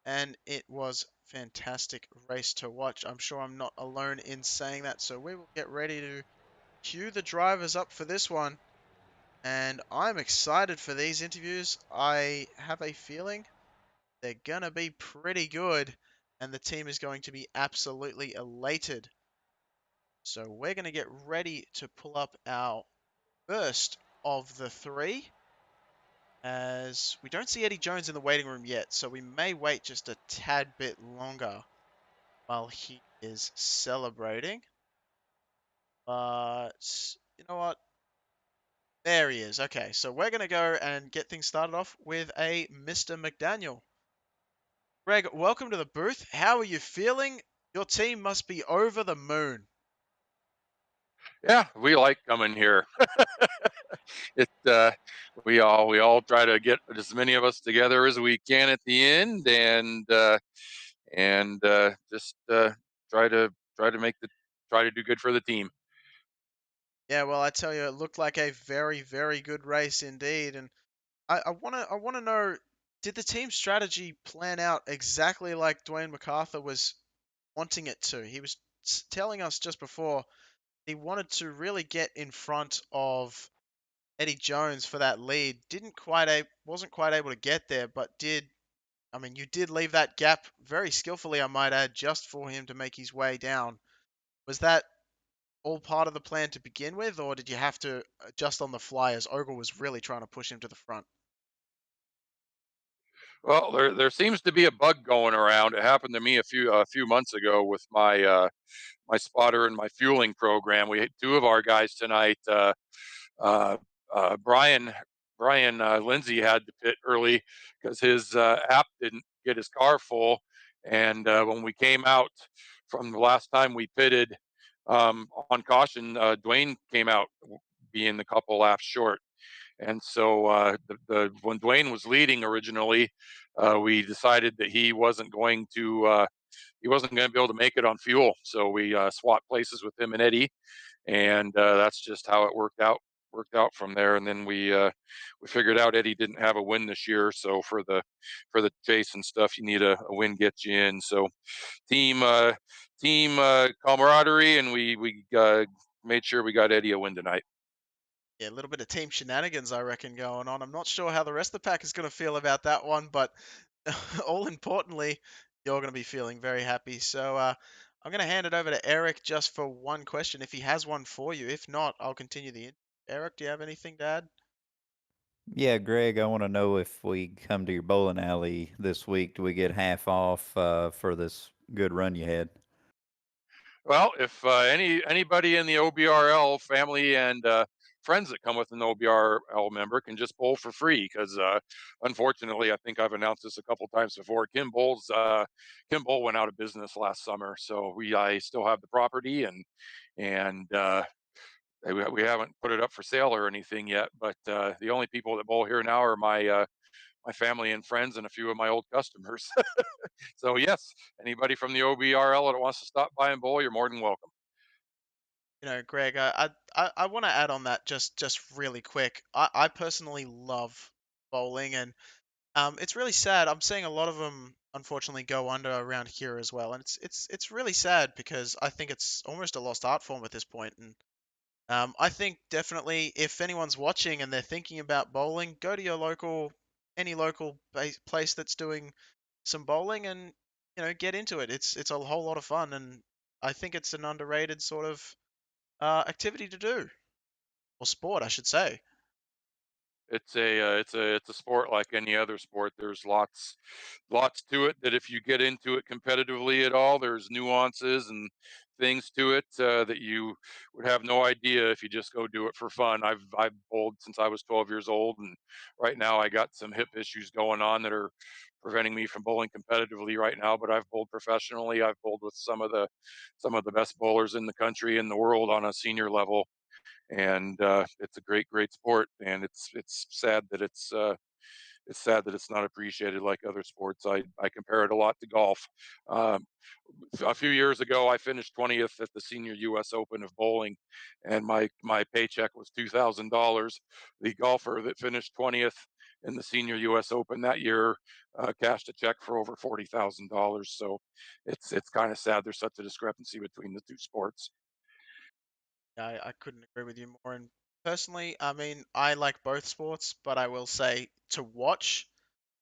and it was fantastic race to watch. I'm sure I'm not alone in saying that, so we will get ready to cue the drivers up for this one, and I'm excited for these interviews. I have a feeling they're gonna be pretty good, and the team is going to be absolutely elated. So we're going to get ready to pull up our first of the three, as we don't see Eddie Jones in the waiting room yet, so we may wait just a tad bit longer while he is celebrating. But you know what? There he is. Okay, so we're going to go and get things started off with a Mr. McDaniel. Greg, welcome to the booth. How are you feeling? Your team must be over the moon. Yeah, we like coming here. it we all try to get as many of us together as we can at the end, and just try to try to do good for the team. Yeah, well, I tell you, it looked like a very, very good race indeed. And I wanna know, did the team strategy plan out exactly like Dwayne MacArthur was wanting it to? He was telling us just before he wanted to really get in front of Eddie Jones for that lead. Wasn't quite able to get there, but did. I mean, you did leave that gap very skillfully, I might add, just for him to make his way down. Was that all part of the plan to begin with, or did you have to adjust on the fly as Ogle was really trying to push him to the front? Well, there seems to be a bug going around. It happened to me a few months ago with my spotter and my fueling program. We had two of our guys tonight. Uh, Brian Lindsay had to pit early because his app didn't get his car full, and when we came out from the last time we pitted on caution, Dwayne came out being a couple laps short. And so when Dwayne was leading originally, we decided that he wasn't going to be able to make it on fuel. So we swapped places with him and Eddie, and that's just how it worked out from there. And then we figured out Eddie didn't have a win this year, so for the chase and stuff, you need a win get you in. So team camaraderie, and we made sure we got Eddie a win tonight. Yeah, a little bit of team shenanigans, I reckon, going on. I'm not sure how the rest of the pack is going to feel about that one, but all importantly, you're going to be feeling very happy. So I'm going to hand it over to Eric just for one question, if he has one for you. If not, I'll continue the. Eric, do you have anything to add? Yeah, Greg, I want to know if we come to your bowling alley this week, do we get half off for this good run you had? Well, if anybody in the OBRL family and friends that come with an OBRL member can just bowl for free, because unfortunately, I think I've announced this a couple times before. Kim Bowl went out of business last summer, so I still have the property, and we haven't put it up for sale or anything yet. But the only people that bowl here now are my family and friends and a few of my old customers. So yes, anybody from the OBRL that wants to stop by and bowl, you're more than welcome. Greg, I want to add on that just really quick. I personally love bowling, and it's really sad. I'm seeing a lot of them unfortunately go under around here as well, and it's really sad because I think it's almost a lost art form at this point. And I think definitely if anyone's watching and they're thinking about bowling, go to your any local place that's doing some bowling, and get into it. It's a whole lot of fun, and I think it's an underrated sort of activity to do, or sport, I should say. It's a sport like any other sport. There's lots to it that if you get into it competitively at all, there's nuances and things to it that you would have no idea if you just go do it for fun. I've bowled since I was 12 years old, and right now I got some hip issues going on that are preventing me from bowling competitively right now. But I've bowled professionally. I've bowled with some of the best bowlers in the country and the world on a senior level, and it's a great sport. And it's sad that it's not appreciated like other sports. I compare it a lot to golf. Um, a few years ago, I finished 20th at the Senior U.S. Open of bowling, and my paycheck was $2,000. The golfer that finished 20th in the Senior U.S. Open that year cashed a check for over $40,000. So it's kind of sad there's such a discrepancy between the two sports. I couldn't agree with you more. And personally, I mean, I like both sports, but I will say to watch,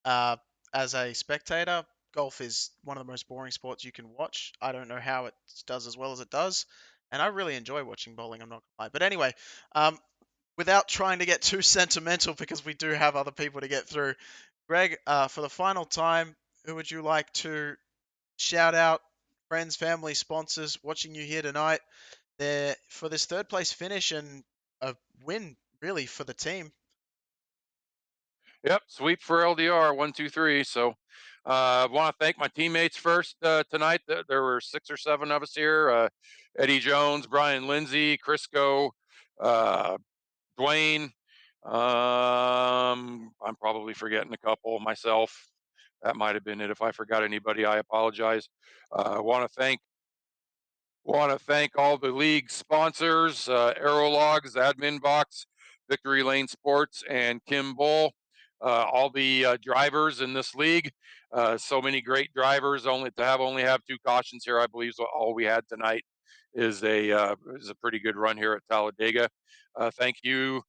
uh, as a spectator, golf is one of the most boring sports you can watch. I don't know how it does as well as it does, and I really enjoy watching bowling. I'm not gonna lie. But anyway, um, without trying to get too sentimental, because we do have other people to get through, Greg, for the final time, who would you like to shout out? Friends, family, sponsors watching you here tonight there for this third place finish and a win really for the team. Yep, sweep for LDR 1, 2, 3. So I want to thank my teammates first tonight. There were 6 or 7 of us here: Eddie Jones, Brian Lindsay, Crisco, uh, Dwayne. I'm probably forgetting a couple myself. That might have been it. If I forgot anybody, I apologize. I want to thank all the league sponsors: Aerologs, Admin Box, Victory Lane Sports, and Kim Bull. All the drivers in this league. So many great drivers. Only have 2 cautions here, I believe, is all we had tonight. Is a pretty good run here at Talladega. Thank you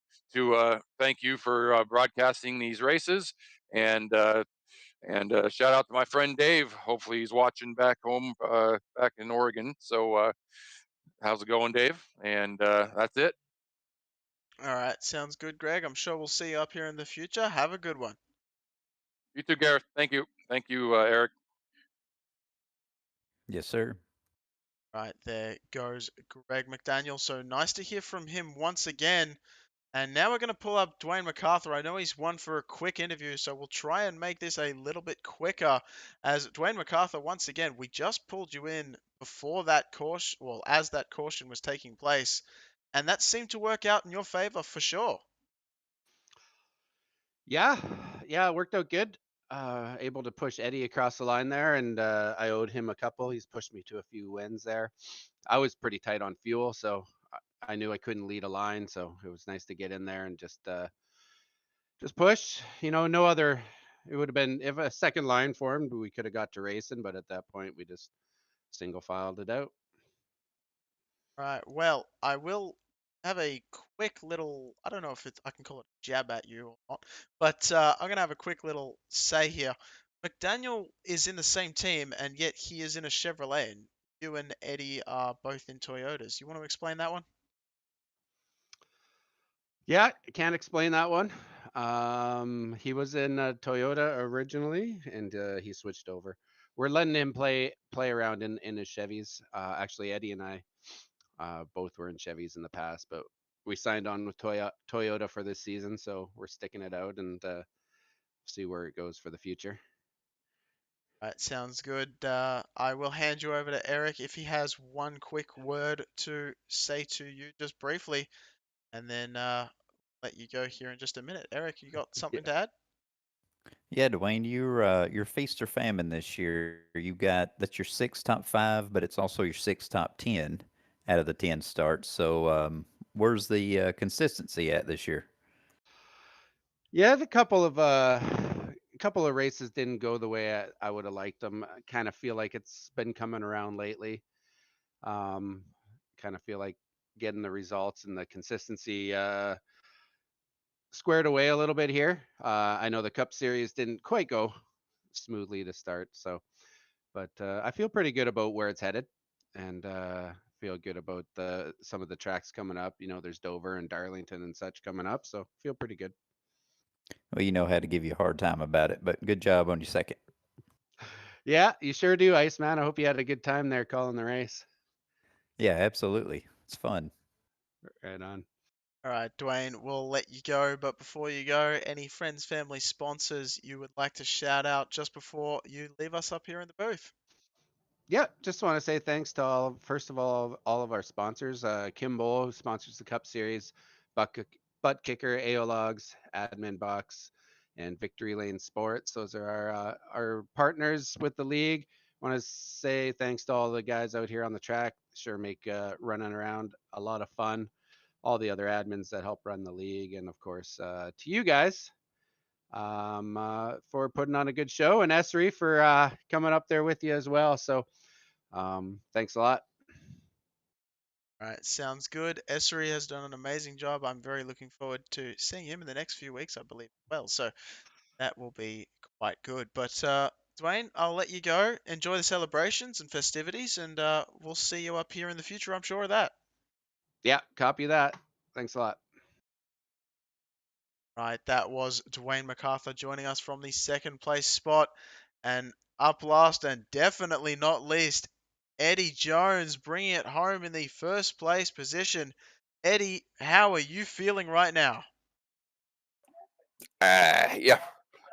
for broadcasting these races, and shout out to my friend Dave. Hopefully he's watching back home, back in Oregon. So how's it going, Dave? And that's it. All right, sounds good, Greg. I'm sure we'll see you up here in the future. Have a good one. You too, Gareth. Thank you, Eric. Yes, sir. Right, there goes Greg McDaniel. So nice to hear from him once again. And now we're going to pull up Dwayne MacArthur. I know he's one for a quick interview, so we'll try and make this a little bit quicker. As Dwayne MacArthur, once again, we just pulled you in before that caution, well, as that caution was taking place, and that seemed to work out in your favor for sure. Yeah, yeah, it worked out good. Able to push Eddie across the line there, and I owed him a couple. He's pushed me to a few wins there. I was pretty tight on fuel, so I knew I couldn't lead a line, so it was nice to get in there and just push. You know, no other. It would have been if a second line formed, we could have got to racing, but at that point, we just single filed it out. Right. Well, I will have a quick little, I don't know if I can call it a jab at you or not, but I'm going to have a quick little say here. McDaniel is in the same team, and yet he is in a Chevrolet, and you and Eddie are both in Toyotas. You want to explain that one? Yeah, can't explain that one. He was in Toyota originally, and he switched over. We're letting him play around in his Chevys. Actually, Eddie and I both were in Chevys in the past, but we signed on with Toyota for this season, so we're sticking it out and see where it goes for the future. Right, sounds good. I will hand you over to Eric if he has one quick word to say to you just briefly, and then let you go here in just a minute. Eric, you got something to add? Yeah, Dwayne, you're feast or famine this year. You got that's your six top five, but it's also your six top 10 out of the 10 starts. So where's the consistency at this year? Yeah, the couple of races didn't go the way I would have liked them. I kind of feel like it's been coming around lately. Um, kind of feel like getting the results and the consistency squared away a little bit here. I know the Cup Series didn't quite go smoothly to start, so but I feel pretty good about where it's headed, and feel good about the some of the tracks coming up. You know, there's Dover and Darlington and such coming up, so feel pretty good. Well, you know how to give you a hard time about it, but good job on your second. Yeah, you sure do, Iceman. I hope you had a good time there calling the race. Yeah, absolutely. It's fun. Right on. All right, Dwayne, we'll let you go, but before you go, any friends, family, sponsors you would like to shout out just before you leave us up here in the booth? Yeah, just want to say thanks to first of all of our sponsors. Kimball, who sponsors the Cup Series, Butt, Butt Kicker, AO Logs, Admin Box, and Victory Lane Sports. Those are our partners with the league. Want to say thanks to all the guys out here on the track. Sure make running around a lot of fun. All the other admins that help run the league, and of course to you guys for putting on a good show, and Esri for coming up there with you as well. So thanks a lot. All right, sounds good. Esri has done an amazing job. I'm very looking forward to seeing him in the next few weeks, I believe, as well. So that will be quite good. But Dwayne, I'll let you go. Enjoy the celebrations and festivities, and we'll see you up here in the future. I'm sure of that. Yeah, copy that. Thanks a lot. Right, that was Dwayne MacArthur joining us from the second place spot. And up last, and definitely not least, Eddie Jones bringing it home in the first place position. Eddie, how are you feeling right now? Yeah,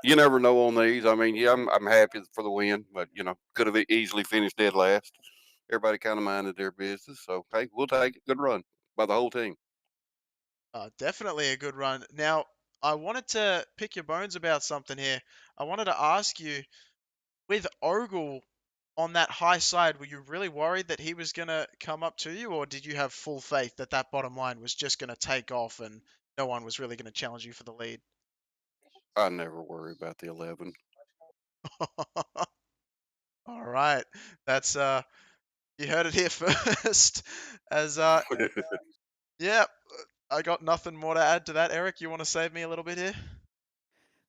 you never know on these. I mean, yeah, I'm happy for the win, but could have easily finished dead last. Everybody kind of minded their business, so hey, we'll take it. Good run by the whole team. Definitely a good run. Now, I wanted to pick your bones about something here. I wanted to ask you, with Ogle on that high side, were you really worried that he was going to come up to you, or did you have full faith that that bottom line was just going to take off and no one was really going to challenge you for the lead? I never worry about the 11. All right. That's you heard it here first. As yeah, I got nothing more to add to that. Eric, you want to save me a little bit here?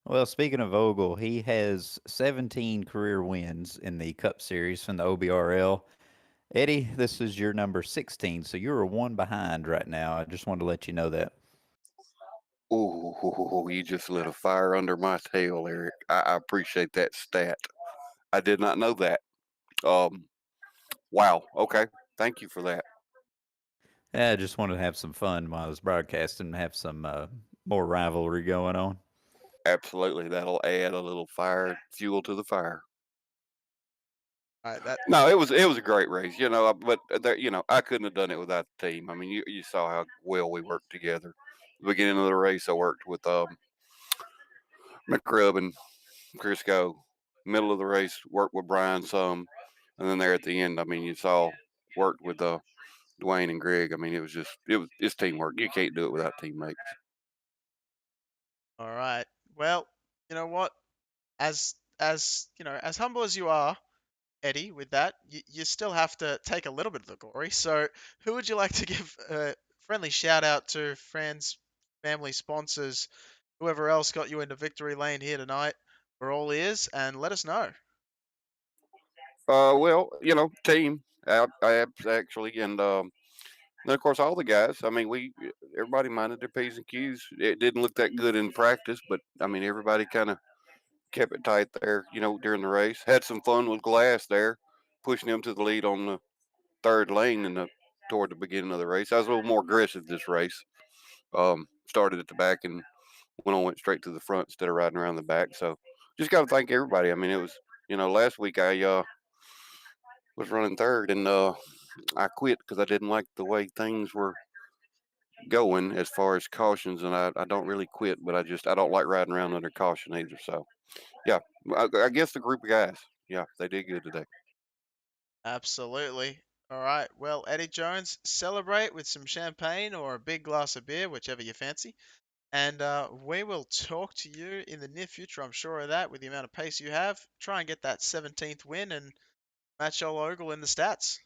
Well, speaking of Ogle, he has 17 career wins in the Cup Series from the OBRL. Eddie, this is your number 16, so you're one behind right now. I just wanted to let you know that. Ooh, you just lit a fire under my tail, Eric. I appreciate that stat. I did not know that. Um, wow. Okay. Thank you for that. Yeah, I just wanted to have some fun while I was broadcasting and have some more rivalry going on. Absolutely. That'll add a little fire, fuel to the fire. All right, that No, it was a great race, but there, I couldn't have done it without the team. I mean, you saw how well we worked together. The beginning of the race, I worked with McRub and Crisco. Middle of the race, worked with Brian some, and then there at the end, I mean, you saw worked with Dwayne and Greg. I mean, it's teamwork. You can't do it without teammates. all right. Well, you know what? As humble as you are, Eddie, with that, you still have to take a little bit of the glory. So, who would you like to give a friendly shout out to? Friends, family, sponsors, whoever else got you into victory lane here tonight. We're all ears, and let us know. Well, team, actually, and then of course all the guys. I mean, everybody minded their p's and q's. It didn't look that good in practice, but I mean, everybody kind of kept it tight there. During the race, had some fun with Glass there, pushing him to the lead on the third lane toward the beginning of the race. I was a little more aggressive this race. Started at the back and went straight to the front instead of riding around the back. So just got to thank everybody. I mean, it was last week I was running third and I quit because I didn't like the way things were going as far as cautions, and I don't really quit, but I don't like riding around under caution either. So yeah, I guess the group of guys, yeah, they did good today. Absolutely. All right. Well, Eddie Jones, celebrate with some champagne or a big glass of beer, whichever you fancy. And we will talk to you in the near future, I'm sure of that, with the amount of pace you have. Try and get that 17th win and match old Ogle in the stats.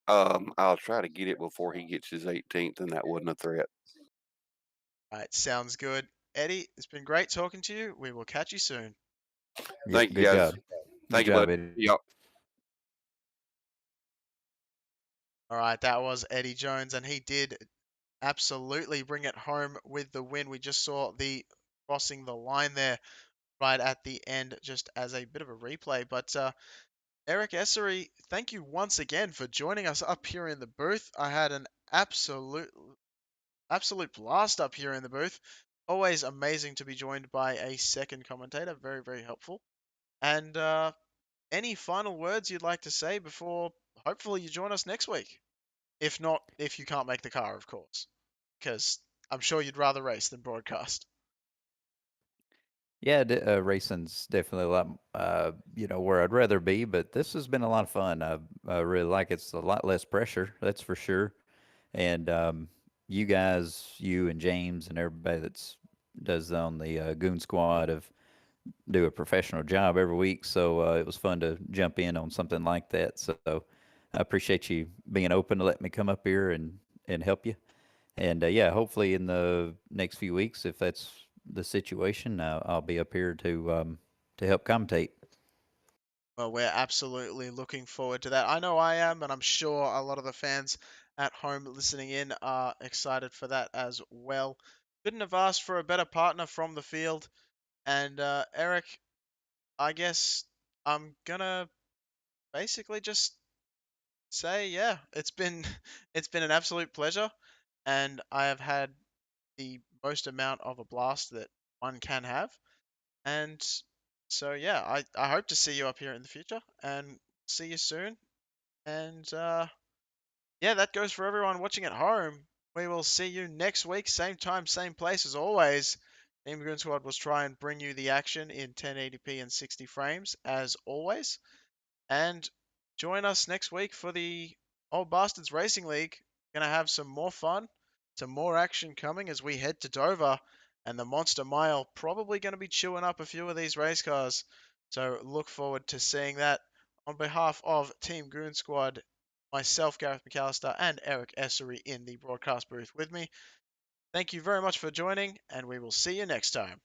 I'll try to get it before he gets his 18th, and that wasn't a threat. All right. Sounds good. Eddie, it's been great talking to you. We will catch you soon. Yeah, Thank you, good guys. job. Thank Good you, job, bud. Eddie. Yep. All right. That was Eddie Jones, and he did absolutely bring it home with the win. We just saw the crossing the line there right at the end, just as a bit of a replay. But Eric Essery, thank you once again for joining us up here in the booth. I had an absolute blast up here in the booth. Always amazing to be joined by a second commentator. Very, very helpful. And any final words you'd like to say before hopefully you join us next week? If not, if you can't make the car, of course, because I'm sure you'd rather race than broadcast. Yeah, racing's definitely a lot, where I'd rather be, but this has been a lot of fun. I really like it. It's a lot less pressure, that's for sure. And you guys, you and James and everybody does on the Goon Squad do a professional job every week. So it was fun to jump in on something like that. So I appreciate you being open to let me come up here and help you. And yeah, hopefully in the next few weeks, if that's the situation, I'll be up here to help commentate. Well, we're absolutely looking forward to that. I know I am, and I'm sure a lot of the fans at home listening in are excited for that as well. Couldn't have asked for a better partner from the field. And Eric, I guess I'm gonna basically just say, yeah, it's been it's been an absolute pleasure, and I have had the most amount of a blast that one can have. And so yeah, I hope to see you up here in the future and see you soon. And yeah, that goes for everyone watching at home. We will see you next week, same time, same place as always. Team Goon Squad will try and bring you the action in 1080p and 60 frames as always. And join us next week for the Old Bastards Racing League. Gonna have some more fun, some more action coming as we head to Dover, and the Monster Mile probably going to be chewing up a few of these race cars. So look forward to seeing that. On behalf of Team Goon Squad, myself, Gareth McAllister, and Eric Essery in the broadcast booth with me, thank you very much for joining, and we will see you next time.